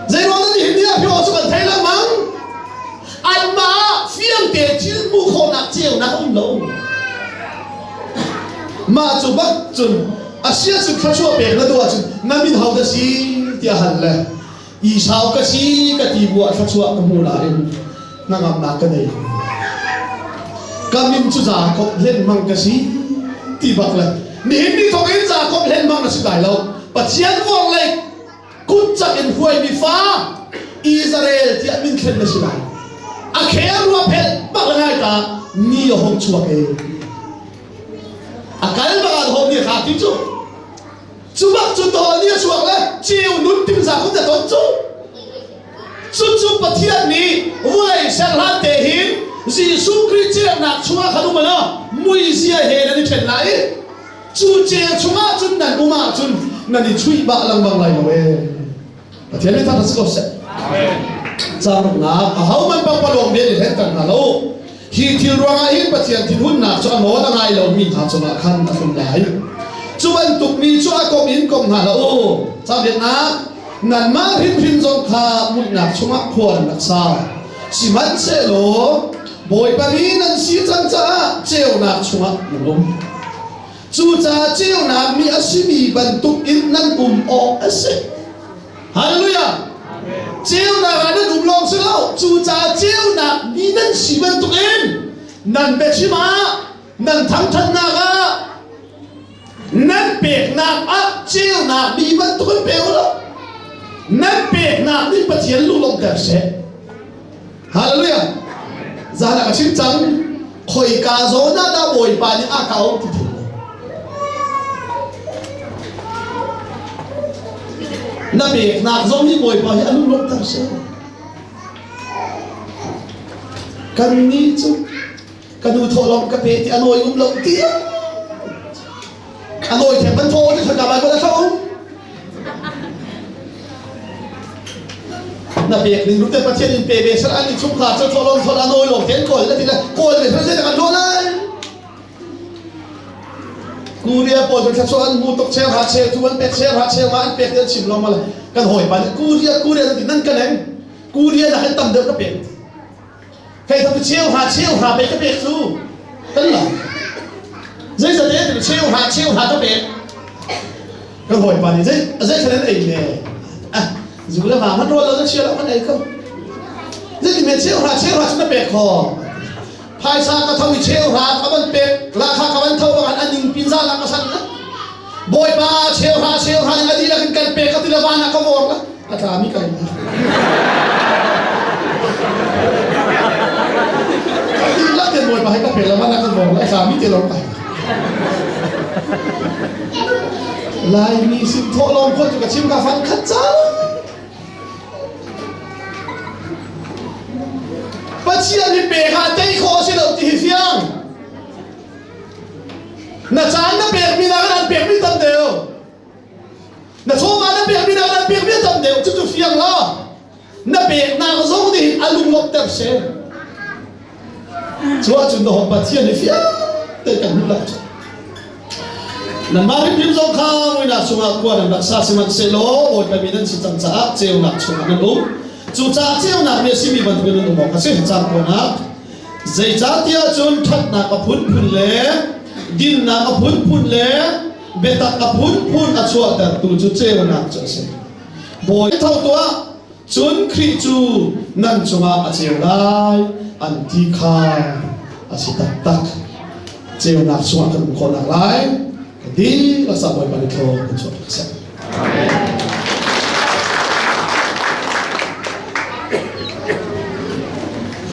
dậy nó thì hiện đi phía sau còn thấy là mắng anh mà phiên tiền chứ mua khô nạp chiều nạp không lâu mà chú bắt chun à xia chú khá chua bèn nó đùa chun nằm bên hậu đó xí tia hẳn là ý sao cái xí cái tì bùa khá chua cái mù lại ngang ngầm nạc cái này cái mình chú già có lên mang cái xí tì bạc là nếu đi thong yên già có lên mang là sự đại lâu và chiến vong lại cút chắc in huay bị phá Israel thì mình khen là sự đại à khéo rùa phết bác là ngay ta nhiều hôm chua kê à cái bác là hôm nhiều khá tí chú bác chú tổ nhiều chua là chiều nút tìm ra không thể tốt chú bác thiên ní vui sáng hát tề hiến Giêsu Christ chiều nạc chua khá đúng mà nó mùi dìa hề là đi thuyền lại chú chiều chua chú nàn ưu mạ chú nàn đi chui bạ lăng bằng lại nào và thiên lý thật là sức sẽ cha nục na hau man pang palong be ni hen kan na lo hi thil ronga hi pathian thin hun na cho no na ngai lo mi tha chama khan a thum lai chu ban tuk mi chu a kom in kom na lo cha bet na nan ma him zong kha mun na chuma khwan na sa si man se lo boy pa mi nan si chang cha cheu na chuma lum chu cha cheu na mi asimi ban tuk in nan o ase hallelujah chiếu na ga nên long sư lâu chú cha chiếu na mi nên sĩ bên tụi em nên bé chi mà nên thắng thân na ga nên bẹt na á chiếu na mi bên tụi em béo đó nên bẹt na mi bắt hiền lu long cả sẽ hallelujah ra là cái chim trắng khởi cả gió na đã bồi bà những a cao thì na bể nạc giống như bồi vào anh lúc ta sẽ cần đi chứ cần đủ thổ lòng cà phê thì anh ơi lộng tiếc anh ơi thèm bánh thô thì thật cả bài có đã không na bể mình lúc tới phát triển bể bể sẽ anh đi chung khát cho thổ lòng thổ anh ơi lộng tiếng còi là thì là còi để phải dễ dàng luôn đấy Kuria po dengan soal mutuk share hot share tuan pek share hot share wan pek dia sim lama kan hoi ban Kuria nanti nan kan em Kuria dah hentam dia ke pek kai tapi share hot pek ke pek tu kan lah zai sa dia share hot ke pek kan hoi ban zai kan ai ne ah zula ma man rol la share la man ai không zai di me share hot ke pek ko hai sa ka thawi cheu ha ka ban pek la kha ka ban thau ban aning pinza la ka san na boy ba cheu ha na di la kan pek ka ti la wana ka mor la ata mi kai di la ke boy ba hai ka pek la wana ka mor la sa mi te lo kai lai mi sim tho long ko tu ka chim ka fan khat cha Bachia ni bè ha tay khó sẽ đầu thì phiang na chán na bè mi na cái bè mi tâm đều na số mà na bè mi na cái bè mi tâm đều chút chút phiang lo na bè na có giống thì alung lộc tập sẽ chúa chúng tôi học bachia ni phiang tay cần lúc lắm na mari phim giống khao người nào xuống qua làm đặc sa xem ăn xe lố rồi cái mình nên chỉ chăm sóc treo nặng xuống ăn đúng chú cha chiếu nạp miếng xí mi vẫn cứ luôn một cái sự chăm con á, dây cha tia chun thắt nạp cái phun lệ, din nạp cái phun lệ, bê tắc cái phun ở chỗ đó tu chú chiếu nạp cho xem, bồi thâu tua chun khỉ chú năn chung à chiếu lại, anh ti khai, à chỉ tắc chiều nạp xuống cần khổ nặng lái đi là sao mọi bạn thô của chúa